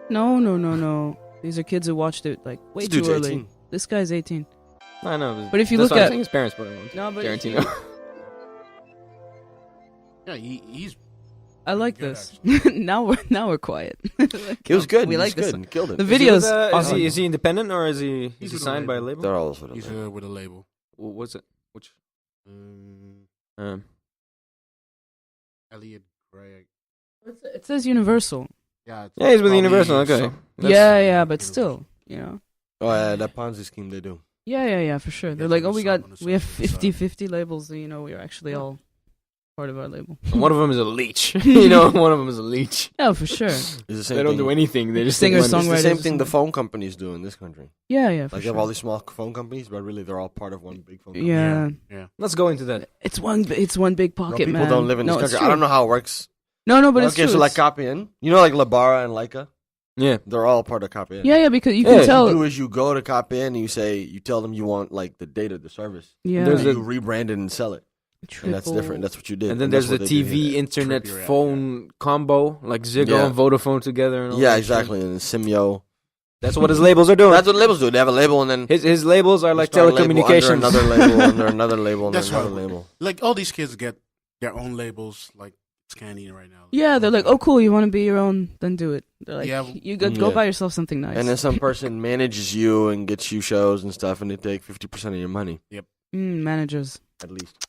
No. These are kids who watched it like way This too dude's early. 18. This guy's 18. I know. But if you that's look why at- I think his parents put him on No, but if Tarantino. Yeah, he's. I like Good, this. now we're quiet. It was good. We It like was this. good. He killed it. The Is he videos. with, awesome. is he independent or is he He's with a signed by a label. label? They're all sort of He's with a label. What's it? Which? Elliot Gray. It says Universal. Yeah, it's Yeah, he's with probably Universal. Okay. some- Yeah, but still, you know. Oh yeah, that Ponzi scheme they do. Yeah, for sure. They're Yeah, like, on oh, the we side, on the have side, on the side. 50 labels, so, you know, we're actually all part of our label. And one of them is a leech. You know, one of them is a leech. Yeah, for sure. It's the same They don't thing. do anything. They just Singer, take money. It's the same songwriters thing the and- phone companies do in this country. Yeah, for Like sure. you have all these small phone companies, but really they're all part of one big phone company. Yeah. Let's go into that. It's one big Well, pocket, people man. don't live in this No, it's country. I don't true. know how it works. No, but it's Okay, true. so like It's- KPN, you know, like Labara and Leica, Yeah. they're all part of KPN. yeah, because you Yeah. can What you tell. do is you go to KPN and you tell them you want like the data, the service. Yeah, There's And a- you rebrand it and sell it, and that's different. That's what you did. And then that's there's the what they did TV, here. internet, Trippie Redd, phone combo, like Ziggo Yeah. and Vodafone together. And all Yeah, that shit. exactly. And Simyo. That's what his labels are doing. That's what labels do. They have a label and then His labels are like you start a label telecommunications. under another label, under another label, under That's another what- label. Like all these kids get their own labels, like Scanny right now. Yeah, they're like, oh, cool, you want to be your own, then do it. They're like, Yeah. you go Yeah. buy yourself something nice. And then some person manages you and gets you shows and stuff, and they take 50% of your money Managers. at least.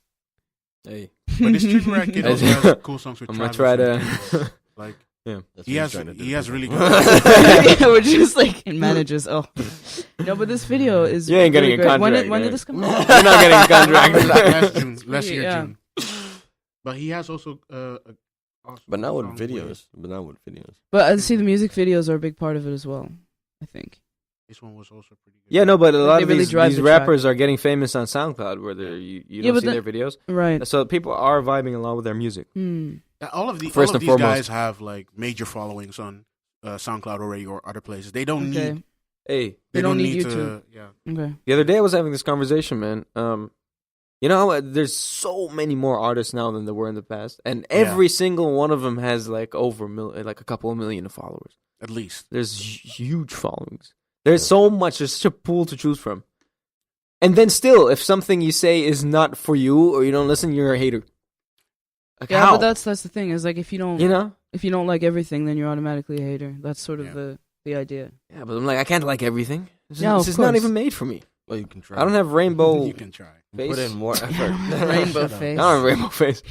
Hey, But this Trippie Redd kid also has cool songs with I'm gonna Travis. try to. Like That's he what he's has trying to do. he has really good. Yeah, we're just like in managers. Oh, no, but this video is. You ain't getting really a great. When contract, did right? this come out? You're not getting a contract. last year Yeah. June. But he has also awesome But not with song videos. But not with videos. But see, the music videos are a big part of it as well. I think. This one was also pretty good. Yeah, no, but a lot They of really drive these the track. rappers are getting famous on SoundCloud, where you Yeah, don't but see the- their videos. Right. So people are vibing along with their music. Hmm. All of First and these foremost. guys have like major followings on SoundCloud already or other places. They don't need. Hey, They don't need YouTube. to. Yeah. Okay. the other day I was having this conversation, man. You know, there's so many more artists now than there were in the past, and every single one of them has like like a couple of million followers. At least. There's huge followings. There's so much. There's such a pool to choose from. And then still, if something you say is not for you or you don't listen, you're a hater. Like, Yeah, how? but that's the thing. Is like if you don't, you know. if you don't like everything, then you're automatically a hater. That's sort of the idea. Yeah, but I'm like, I can't like everything. This No, is of not course. even made for me. Well, you can try. I don't have rainbow You can try. face. put in more effort. Rainbow Shut up. face. I don't have rainbow face.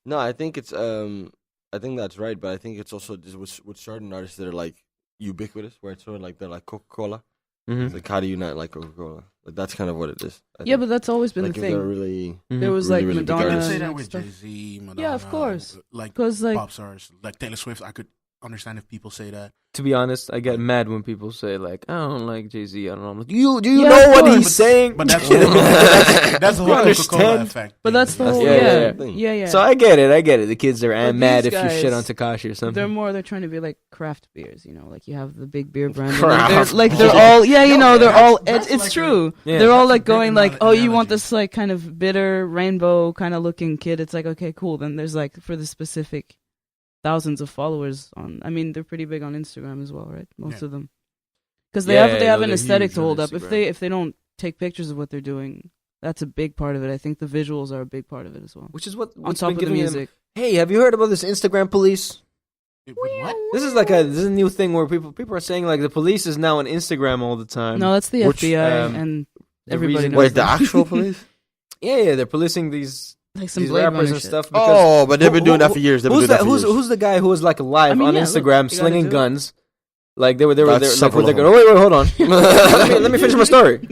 No, I think it's I think that's right, but I think it's also just with certain artists that are like ubiquitous, where it's sort of like they're like Coca-Cola. It's like, how do you not like Coca-Cola? Like, that's kind of what it is. I Yeah, think. but that's always been like the if they're thing. really There was really, like really big Madonna. I could artists. say and that with stuff. Jay-Z, Madonna. Yeah, of course. Like Because like pop stars, like Taylor Swift. I could understand if people say that. To be honest, I get mad when people say like, I don't like Jay-Z. I don't know. I'm like, do you Yeah, know of what course. he's saying? But that's that's the whole You Coca-Cola understand? effect. But that's the whole yeah, yeah. So I get it. The kids are But mad these if you shit on guys, Tekashi or something. they're trying to be like craft beers, you know, like you have the big beer brand. and Craft they're all you know, they're all that's it's like true. Yeah. They're all That's a like great going like, oh, you want analogy. this like kind of bitter rainbow kind of looking kid. It's like, okay, cool. Then there's like for the specific thousands of followers on. I mean, they're pretty big on Instagram as well, right? Most Yeah. of them, because they Yeah, have no, an they're aesthetic huge to on hold up. Instagram. If they don't take pictures of what they're doing, that's a big part of it. I think the visuals are a big part of it as well. Which is what's On top been of the giving them. music. Hey, have you heard about this Instagram police? What? This is a new thing where people are saying like the police is now on Instagram all the time. No, that's the which, FBI and the everybody reason- knows Wait, the that. actual police? Yeah, they're policing these like some these Blade rappers Runner and shit. stuff. Because Oh, but they've been doing that for years. They've been who's doing that? that for years. Who's the guy who was like live I mean, on yeah, look, Instagram you gotta slinging do it. guns? Like they were That's like, several they're of going, wait, hold on. let me finish my story.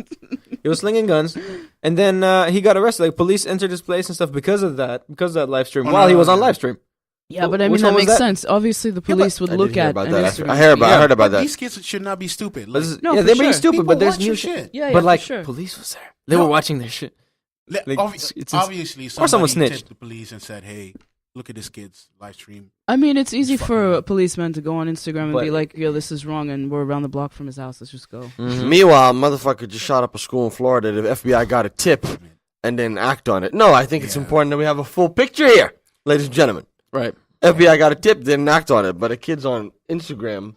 He was slinging guns, and then he got arrested. Like police entered his place and stuff because of that live stream Oh, while no, he was on yeah. live stream. Yeah, but I mean Which that one was makes that? sense. Obviously, the police would I look did hear at about an that. Instagram. I heard about But that. these kids should not be stupid. But Let's- No, yeah, for they're being sure. stupid, People but there's watch new your shit. shit. Yeah, But for like sure. police was there. They No. were watching their shit. Like, it's obviously, or someone somebody snitched. tipped the police and said, "Hey, look at this kid's live stream." I mean, it's easy It's for fucking a up. policeman to go on Instagram and But- be like, "Yo, this is wrong," and we're around the block from his house. Let's just go. Mhm. Meanwhile, motherfucker just shot up a school in Florida. The FBI got a tip and didn't act on it. No, I think it's Yeah. important that we have a full picture here, ladies and gentlemen. Right. FBI got a tip, didn't act on it, but a kid's on Instagram.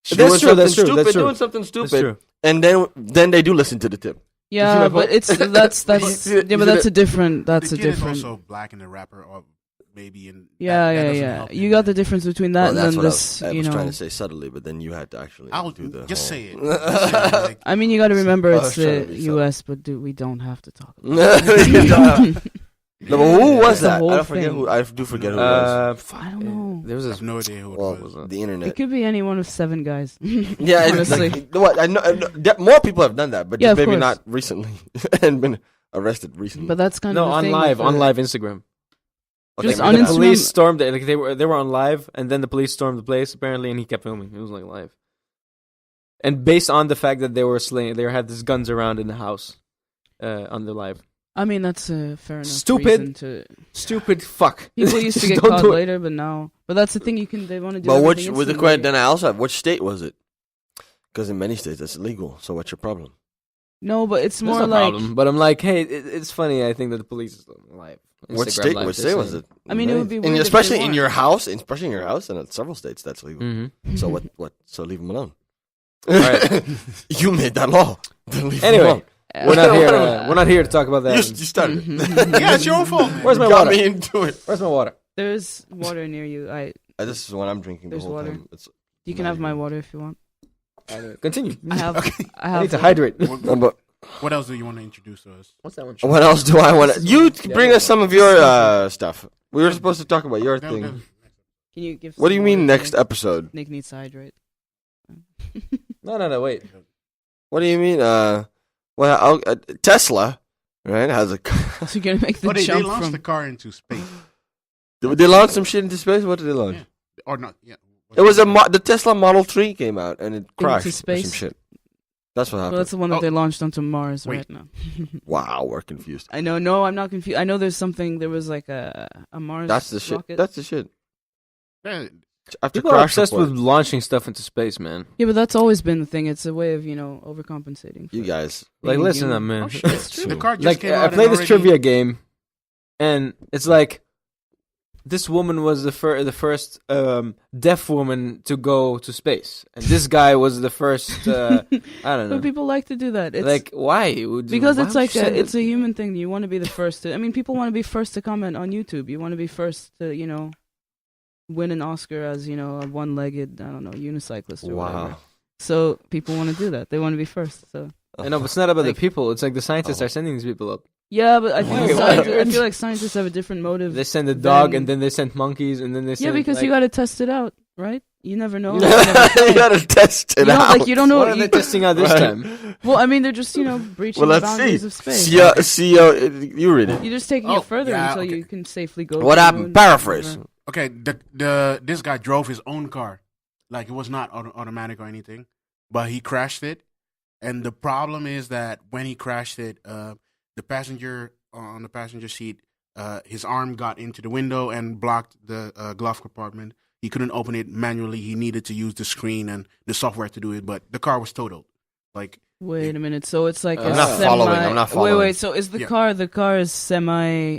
That's doing true, something that's true, stupid, that's true. doing something That's stupid, true. and then they do listen to the tip. Yeah, my but point? it's that's You yeah, see that- but that's a different. That's the a kid is different. also black and the rapper, or maybe in. Yeah, that doesn't yeah. help You him. got the difference between that Well, and that's then what this. I You was know, trying to say subtly, but then you had to actually I'll do the just whole- say it. Just say it, like, I mean, you got to remember I it's was trying to the be U.S., but we don't have to talk about No, but who was That's the that? whole I don't forget thing. who. I do forget who it was. I don't know. There was I this have no idea who it Well, was. the It internet. could be any one of 7 guys. Yeah, it's honestly. like, what I know. More people have done that, but Yeah, just of maybe course. not recently and been arrested recently. But that's kind no of the on thing live with on the- live Instagram. Just maybe on The not. Instagram- police stormed it. Like they were on live, and then the police stormed the place apparently, and he kept filming. It was like live. And based on the fact that they were slaying, they had these guns around in the house on the live. I mean, that's a fair enough Stupid. reason to. Stupid fuck. People used to Just get don't caught do it. later, but now. But that's the thing. They want to do. But which everything with the instantly. question, then I also have which state was it? Because in many states that's illegal. So what's your problem? No, but it's That's more no like. problem. But I'm like, hey, it's funny. I think that the police is live. What Instagram state? live, Which they're state was saying. it? I mean, it would be And weird if they especially in weren't. your house, especially in your house, and in several states that's legal. Mhm. So what? So leave them alone. Right. You made that law. Then leave 'em Anyway, alone. we're not here. We're not here to talk about that. You started. it. Yeah, it's your own fault, man. Where's my Got water? me into it. Where's my water? There's water near you. This is what I'm drinking the There's whole water. time. You can have my water if you want. Continue. I have. I I have. need to hydrate. But What else do you want to introduce to us? What's that one? what else do I want to? You bring us some of your stuff. We were supposed to talk about your No, thing. no. Can you give? What do you some mean water next to episode? Nick needs to hydrate. No, wait. What do you mean? Tesla, right? Has a. So you're gonna make the Oh, they jump launched from. the car into space. Did they launch some shit into space? What did they launch? Yeah. Or not? Yeah. It was the Tesla Model 3 came out and it crashed or some space? shit. That's what Well, happened. that's the one that Oh. they launched onto Mars Wait. right now. Wow, we're confused. I know. No, I'm not confused. I know there's something. There was like a Mars. That's the shit. rocket. That's the shit. Yeah, After People are Crash obsessed Report. with launching stuff into space, man. Yeah, but that's always been the thing. It's a way of, overcompensating. You guys. Like, being listen human. up, man. Oh, shit, it's true. The car just Like, came I out played and this already- trivia game, and it's like this woman was the first deaf woman to go to space, and this guy was the first. I don't know. But people like to do that. It's Like, why? because why it's would like you send it's a human thing. You want to be the first to. I mean, people want to be first to comment on YouTube. You want to be first to, win an Oscar as a one-legged, I don't know, unicyclist or whatever. Wow. So people want to do that. They want to be first. So I know, but it's not about Like- the people. It's like the scientists are sending these people up. yeah, but I feel, Okay, I feel like scientists have a different motive. They send a dog, Then- and then they send monkeys, and then they send. Yeah, because like, you got to test it out, right? You never know. You gotta test it You don't, out. like, you don't know. What are they testing out this Right. time? Well, I mean, they're just breaching Well, the let's boundaries see. of space. You read it. You're just taking Oh, it further yeah, until okay. you can safely go. What to the happened? moon, Paraphrase. whatever. Okay, this guy drove his own car, like it was not automatic or anything, but he crashed it. And the problem is that when he crashed it, the passenger on the passenger seat, his arm got into the window and blocked the glove compartment. He couldn't open it manually. He needed to use the screen and the software to do it, but the car was totaled. Like, Wait a minute. So it's like I'm a not semi. following, I'm not following. Wait. So is the Yeah. car? The car is semi,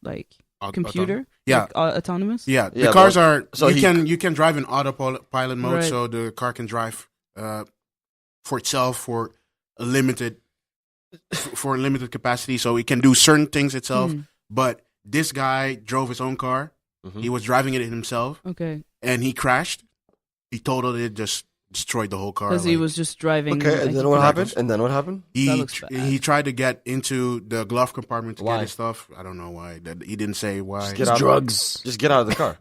like computer. Yeah. Like, autonomous. Yeah, the Yeah, cars but- are. so you can drive in autopilot mode, Right. so the car can drive for itself for a limited capacity, so it can do certain things itself. Hmm. But this guy drove his own car. Mhm. He was driving it himself, Okay. and he crashed. He totaled it, just destroyed the whole car. Because he like- was just driving. Okay, like, and then what happened? And then what happened? That He looks bad. he tried to get into the glove compartment to Why? get his stuff. I don't know why. He didn't say why. Just get out. drugs. Just get out of the car.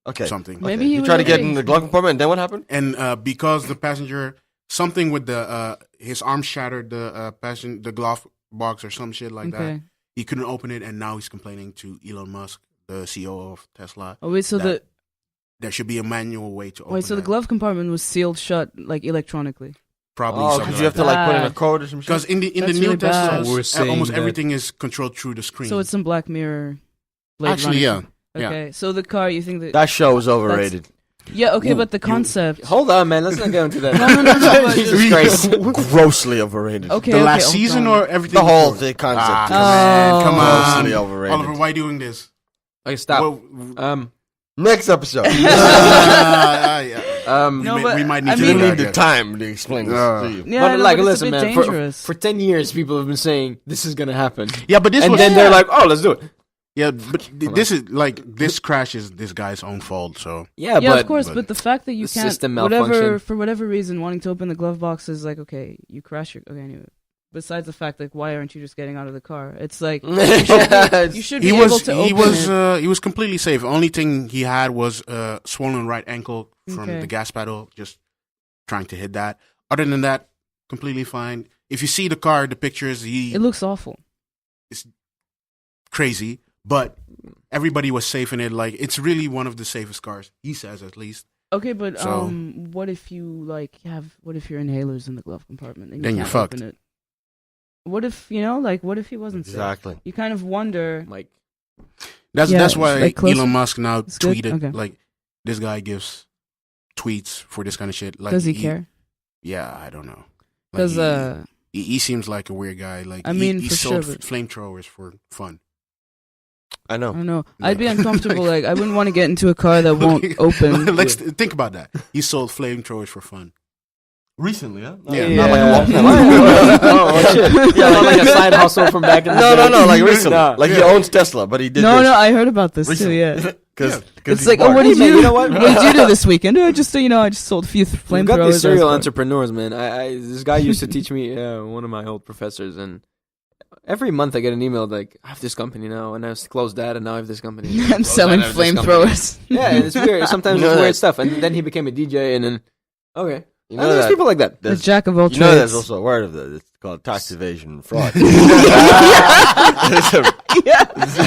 Okay. Something. Maybe Okay. he You was tried to get okay. in the glove compartment, and then what happened? And because the passenger, something with the his arm shattered the glove box or some shit like that. Okay. He couldn't open it, and now he's complaining to Elon Musk, the CEO of Tesla. Oh wait. So that there should be a manual way to open. the that. glove compartment was sealed shut, like electronically. Probably Oh, something because you have to like like put in a Bad. code or some shit. because in the That's new really bad. Teslas, We're saying almost that- everything is controlled through the screen. So it's some Black Mirror. Blade Actually, yeah. Runner. Okay. So the car, you think that? That show is overrated. Yeah. Okay, but the concept. Hold on, man. Let's not go into that. No. But Jesus just- Christ. Grossly overrated. Okay. the okay, last hold season on. or everything? The whole before? concept. Ah, is come on, grossly overrated. Oliver, why are you doing this? Okay, stop. Well, Next episode. yeah. No, but we might need I to You mean- do need that, the yeah. time to explain this to you. Yeah, But no, like, but listen, it's a bit man. dangerous. For 10 years, people have been saying this is gonna happen, Yeah, but this and was, then they're like, "Oh, let's do it." yeah, but this is like this crash is this guy's own fault. So Yeah, Yeah, but of course, but but the fact that you the can't, system whatever, malfunctioned. for whatever reason, wanting to open the glove box is like, okay, you crash your, okay, anyway. Besides the fact, like, why aren't you just getting out of the car? It's like, you should be he able was to open it. he was completely safe. Only thing he had was swollen right ankle from Okay. the gas pedal, just trying to hit that. Other than that, completely fine. If you see the car, the pictures, It looks awful. crazy, but everybody was safe in it. Like it's really one of the safest cars, he says at least. Okay, but So- what if you like what if your inhaler's in the glove compartment and you Then you're can't fucked. open it? What if what if he wasn't safe? Exactly. You kind of wonder. Mike. That's Yeah, why like closer? Elon Musk now It's good? tweeted Okay. like this guy gives tweets for this kind of shit. Like Does he care? Yeah, I don't know. Like, Because he seems like a weird guy. Like I mean, he for sold sure, but- flamethrowers for fun. I I know. don't know. No. I'd be uncomfortable. Like I wouldn't want to get into a car that won't open. Let's think about that. He sold flamethrowers for fun. Recently, huh? Yeah. Not like a Yeah. long time. Oh shit! Yeah, not like a side hustle from back in the day. No, like recently. Nah. Like he owns Tesla, but he did No, this no, I heard about this recently. too. Yeah. Because It's like, oh, what Hey, did man, you? you know what? What did you do this weekend? I just, I just sold a few We've flamethrowers. got these serial I was- entrepreneurs, man. I this guy used to teach me, one of my old professors, and every month I get an email like, I have this company now, and I've closed that, and now I have this company. I'm selling I have this flamethrowers. Yeah, and it's weird. Sometimes You know it's that- weird stuff, and then he became a DJ, and then okay, You Oh, know there's that people like that. The there's, jack of all you know there's trades. also a word of that. It's called tax evasion and fraud.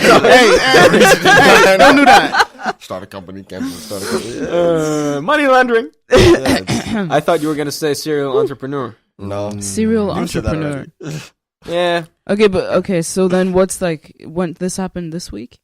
Hey, don't do that. Start a company, cancel, start a company. Money laundering. Yeah, it's- I thought you were gonna say serial entrepreneur. no. Serial You said that entrepreneur. already. Yeah, Okay, but okay. So then, what's like when this happened this week?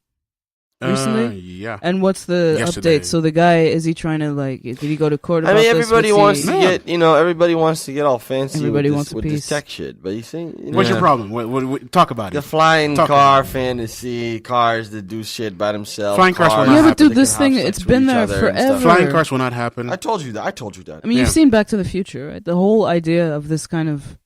recently? Yeah. And what's the Yesterday. update? So the guy, is he trying to like? Did he go to court? I About mean, this? everybody What's wants he- to get, everybody wants to get all fancy Everybody with, wants this, a with this piece. tech shit. But you see, What's your problem? What, talk about the it. flying Talk car about it. fantasy, cars that do shit by themselves. Flying cars will cars not Yeah, but that dude, can this have thing, sex it's with been each there other and stuff. forever. Flying cars will not happen. I told you that. I mean, you've Yeah. seen Back to the Future, right? The whole idea of this kind of,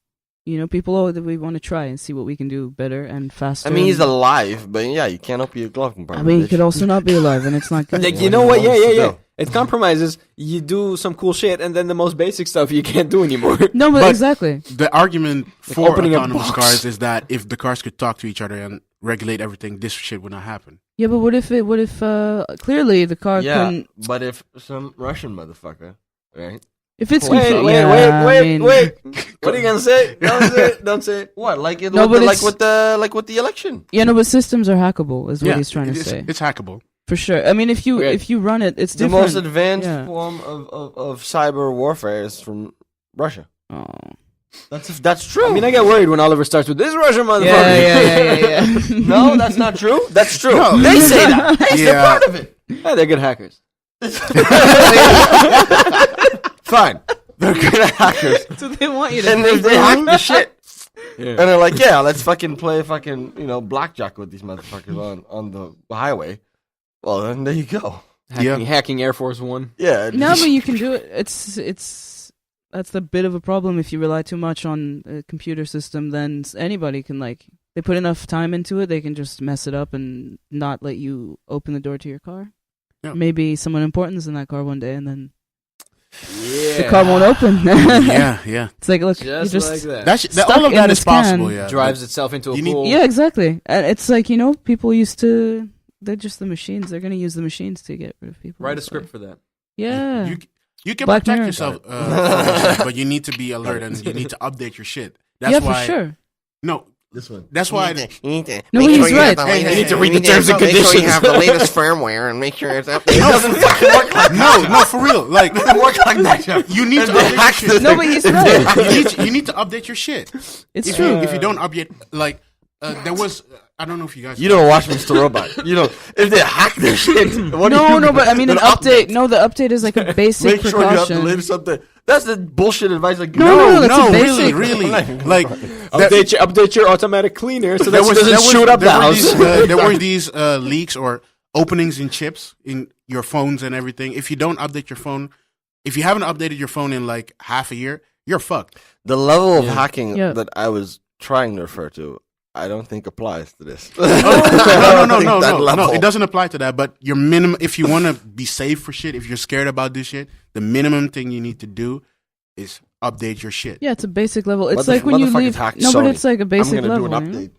people that we want to try and see what we can do better and faster. I mean, he's and- alive, but yeah, you can't open your glove compartment. I mean, he bitch. could also not be alive, and it's not good. Like, What you do know you what? want us to Yeah. do? It compromises. You do some cool shit, and then the most basic stuff you can't do anymore. No, but exactly. The argument for opening a autonomous box. cars is that if the cars could talk to each other and regulate everything, this shit would not happen. Yeah, but what if clearly the car Yeah, couldn't? but if some Russian motherfucker, right? If it's Wait. I mean- What are you gonna say? Don't say it. What? Like it? No, but it's- with the election? Yeah, no, but systems are hackable, is what Yeah, he's trying to say. It's hackable. For sure. I mean, if you Okay. run it, it's The different. most advanced Yeah. form of cyber warfare is from Russia. Oh. That's true. I mean, I get worried when Oliver starts with this Russian motherfucker. Yeah. no, that's not true. That's true. No. They say that. They're Yeah. part of it. Yeah, they're good hackers. Fine. They're good at hackers. So they want you to. And if they hack the shit, Yeah. and they're like, yeah, let's fucking play blackjack with these motherfuckers on the highway. Well, then there you go. Hacking Air Force One. Yeah. No, but you can do it. It's that's the bit of a problem. If you rely too much on a computer system, then anybody can they put enough time into it, they can just mess it up and not let you open the door to your car. Yeah. Maybe someone important is in that car one day, and then Yeah. the car won't open. Yeah. It's like, look, Just, you just like that. That Stuck all of in that this is possible. can. Yeah, Drives itself into a You need- pool. yeah, exactly. And it's like people used to. They're just the machines. They're gonna use the machines to get rid of people. Write a It's script like- for that. Yeah. You can Black protect Mirror. yourself, from that shit, but you need to be alert and you need to update your shit. That's yeah, why. for sure. No, This one. that's why. You need to No, he's right. You need to read the terms and Make sure you conditions. have the latest firmware and make sure it's updated. It doesn't fucking work like No, for real. Like it doesn't work like that. you need to They update your hack shit. this No, but he's right. You need to update your shit. It's If true. you don't update, like there was. I don't know if you guys. You don't watch Mr. Robot. If they hack this shit, what do you No, but I mean, an An update. No, the update is like a basic Make sure you have the precaution. latest update. That's the bullshit advice. Like, No, that's a really, basic- really. Like Update your automatic cleaner so that it there doesn't shoot up the there were house. These, there were these leaks or openings in chips in your phones and everything. If you don't update your phone, if you haven't updated your phone in like half a year, you're fucked. The level of hacking Yeah. that I was trying to refer to, I don't think applies to this. No. It doesn't apply to that. But your minimum, if you want to be safe for shit, if you're scared about this shit, the minimum thing you need to do is update your shit. Yeah, it's a basic level. It's Mother- like when you motherfuckers leave. hacked No, but Sony. it's like a basic I'm gonna level. do an you know? update.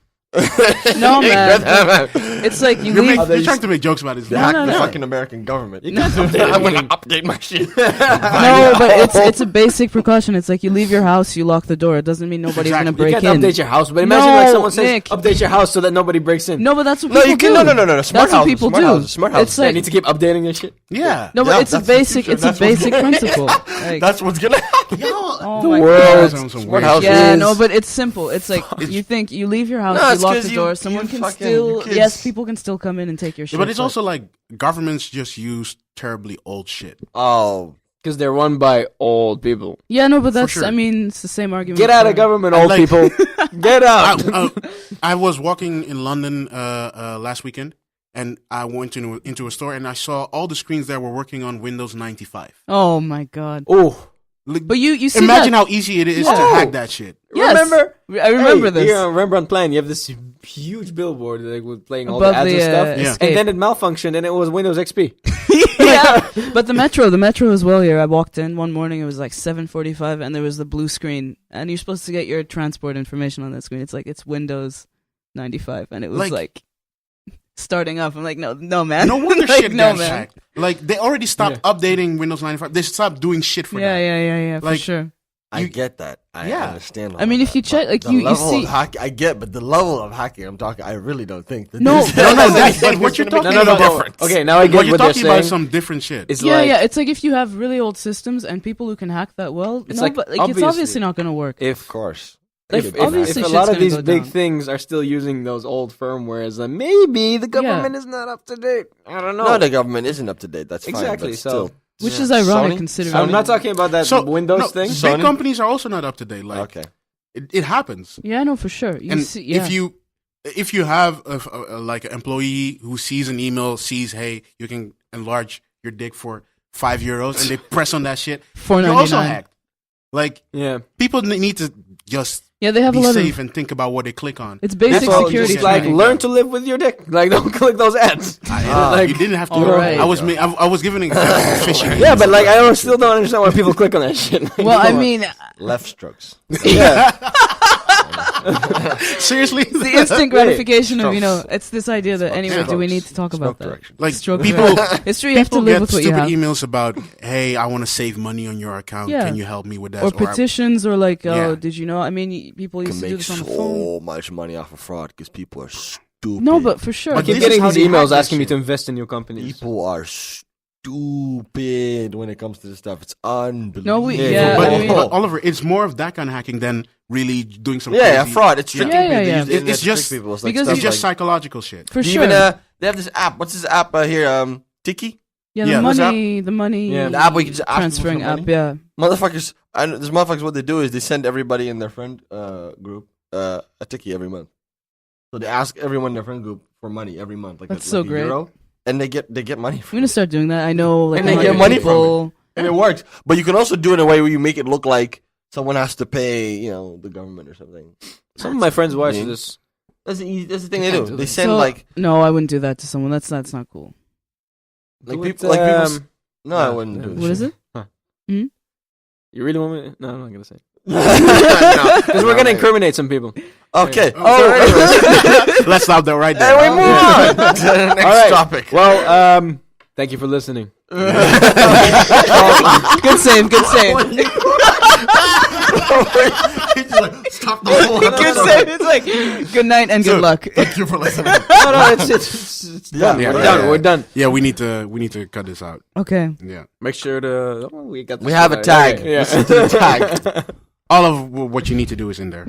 No, man. It's like you leave. You're trying to make jokes about this. They hacked the no. fucking American government. You can't update I'm gonna anything. update my shit. No, but it's a basic precaution. It's like you leave your house, you lock the door. It doesn't mean nobody's Exactly. gonna You break You can't in. update your house, but imagine No, like someone says, Nick. update your house so that nobody breaks in. No, but that's what No, people you can. do. No. Smart That's what houses, people smart do. houses, smart houses. It's I like need to keep updating this shit. Yeah. no, but Yeah, it's a that's the basic. future. It's a That's what's basic principle. Like, That's what's gonna happen. oh The my world. God. Smart house Yeah, is- no, but it's simple. It's like you think you leave your house, No, you it's lock 'cause the you- door. you Someone can fucking- still. you kids- Yes, people can still come in and take your shit. But it's also like governments just use terribly old shit. Oh, Because they're run by old people. yeah, no, but that's. sure. I mean, it's the same argument. Get out of for- government, old Like- people. Get out. I was walking in London last weekend, and I went into a store, and I saw all the screens that were working on Windows 95. Oh my God! Oh, Like, But you see imagine that. how easy it is to No. hack that shit. Yes. remember? I remember Hey, this. Here on Rembrandt Plan, you have this huge billboard like with playing all Above the ads the, and stuff, Yeah. escape. and then it malfunctioned, and it was Windows XP. Yeah, but the metro as well here. I walked in one morning. It was like 7:45, and there was the blue screen, and you're supposed to get your transport information on that screen. It's like it's Windows 95, and it was like starting up. I'm like, no, man. No wonder Like, shit no, got man. hacked. Like they already stopped updating Windows 95. They stopped doing shit for that. Yeah, for Like, sure. I You- get that. I Yeah. understand. I mean, all if you that, check- but like, the you level see- of hack, I get, but the level of hacking I'm talking, I really don't think. That No, this- no, no, that's but what you're talking No, about- but- Okay, now I get But you're what they're talking about saying. some different shit. It's Yeah, like, yeah. It's like if you have really old systems and people who can hack that well. It's No, like, but it's obviously- obviously not going to work. Of course. If Obviously a shit's lot of gonna these go big down. things are still using those old firmwares, then maybe the government is not up to date. I don't know. No, the government isn't up to date. That's Exactly, Fine, but so- still. Which is ironic Sony? considering. I'm not talking about that Windows thing. Big companies are also not up to date. Like, Okay. it happens. Yeah, no, for sure. You And see, yeah. if you have like an employee who sees an email, sees, hey, you can enlarge your dick for €5, and they press on that shit, you're also $4.99. hacked. Like, Yeah. people need to just Yeah, they have be a lot safe of. and think about what they click on. It's basic So security. just like training. learn to live with your dick. Like don't click those ads. You didn't have to. All right. I was giving an example of phishing. Yeah, but like still don't understand why people click on that shit. Like, Well, I mean, Left strokes. yeah. Seriously, the instant gratification of it's this idea that anyway, do we need to talk about that? direction. like Stroke people. It's true. You have to People live get with what you stupid have. emails about, hey, I want to save money on your account. Yeah. Can you help me with that? Or petitions, or like, oh, Yeah. did you know? I mean, people You used can to do make this on the phone. so much money off of fraud because people are stupid. No, but for sure. But I keep this is getting how these they hack emails that asking me shit. to invest in your companies. people are stupid when it comes to this stuff. It's unbelievable. No, we- Yeah, yeah, But, I mean- but Oliver, it's more of that kind of hacking than really doing some. Yeah, crazy, fraud. It's tricking Yeah, people. yeah, They yeah. use the internet It's to just- trick people. It's like because stuff It's just like, psychological shit. for they sure. even they have this app. What's this app here? Tiki. yeah, yeah, the what's money, the money Yeah. The app where you can just ask people transferring for app. money. Yeah, Motherfuckers. This motherfuckers. What they do is they send everybody in their friend group a Tiki every month. So they ask everyone in their friend group for money every month. Like That's a so great. Euro, and they get money I'm from gonna it. start doing that. I know, like, And they a lot get of money from people. And it works. But you can also do it in a way where you make it look like someone has to pay, the government or something. Some of my friends watch mean. this. That's the thing they do. They send So- like No, I wouldn't do that to someone. That's not cool. like Do people it, like people. No, I wouldn't yeah. do this. What is it? You really want me? No, I'm not gonna say. No. Because we're gonna incriminate some people. Okay. Oh, let's stop that right there. And we move on to the next All right. topic. Well, thank you for listening. Good save. Good save. Stop the whole Good save. It's like good night and good luck. Thank you for listening. No, it's done. Yeah, We're yeah, done. yeah. We're done. Yeah, we need to cut this out. Okay. Yeah, Make sure to. Oh, we got. We have a tag. Okay, yeah. Listen to the tag. all of what you need to do is in there.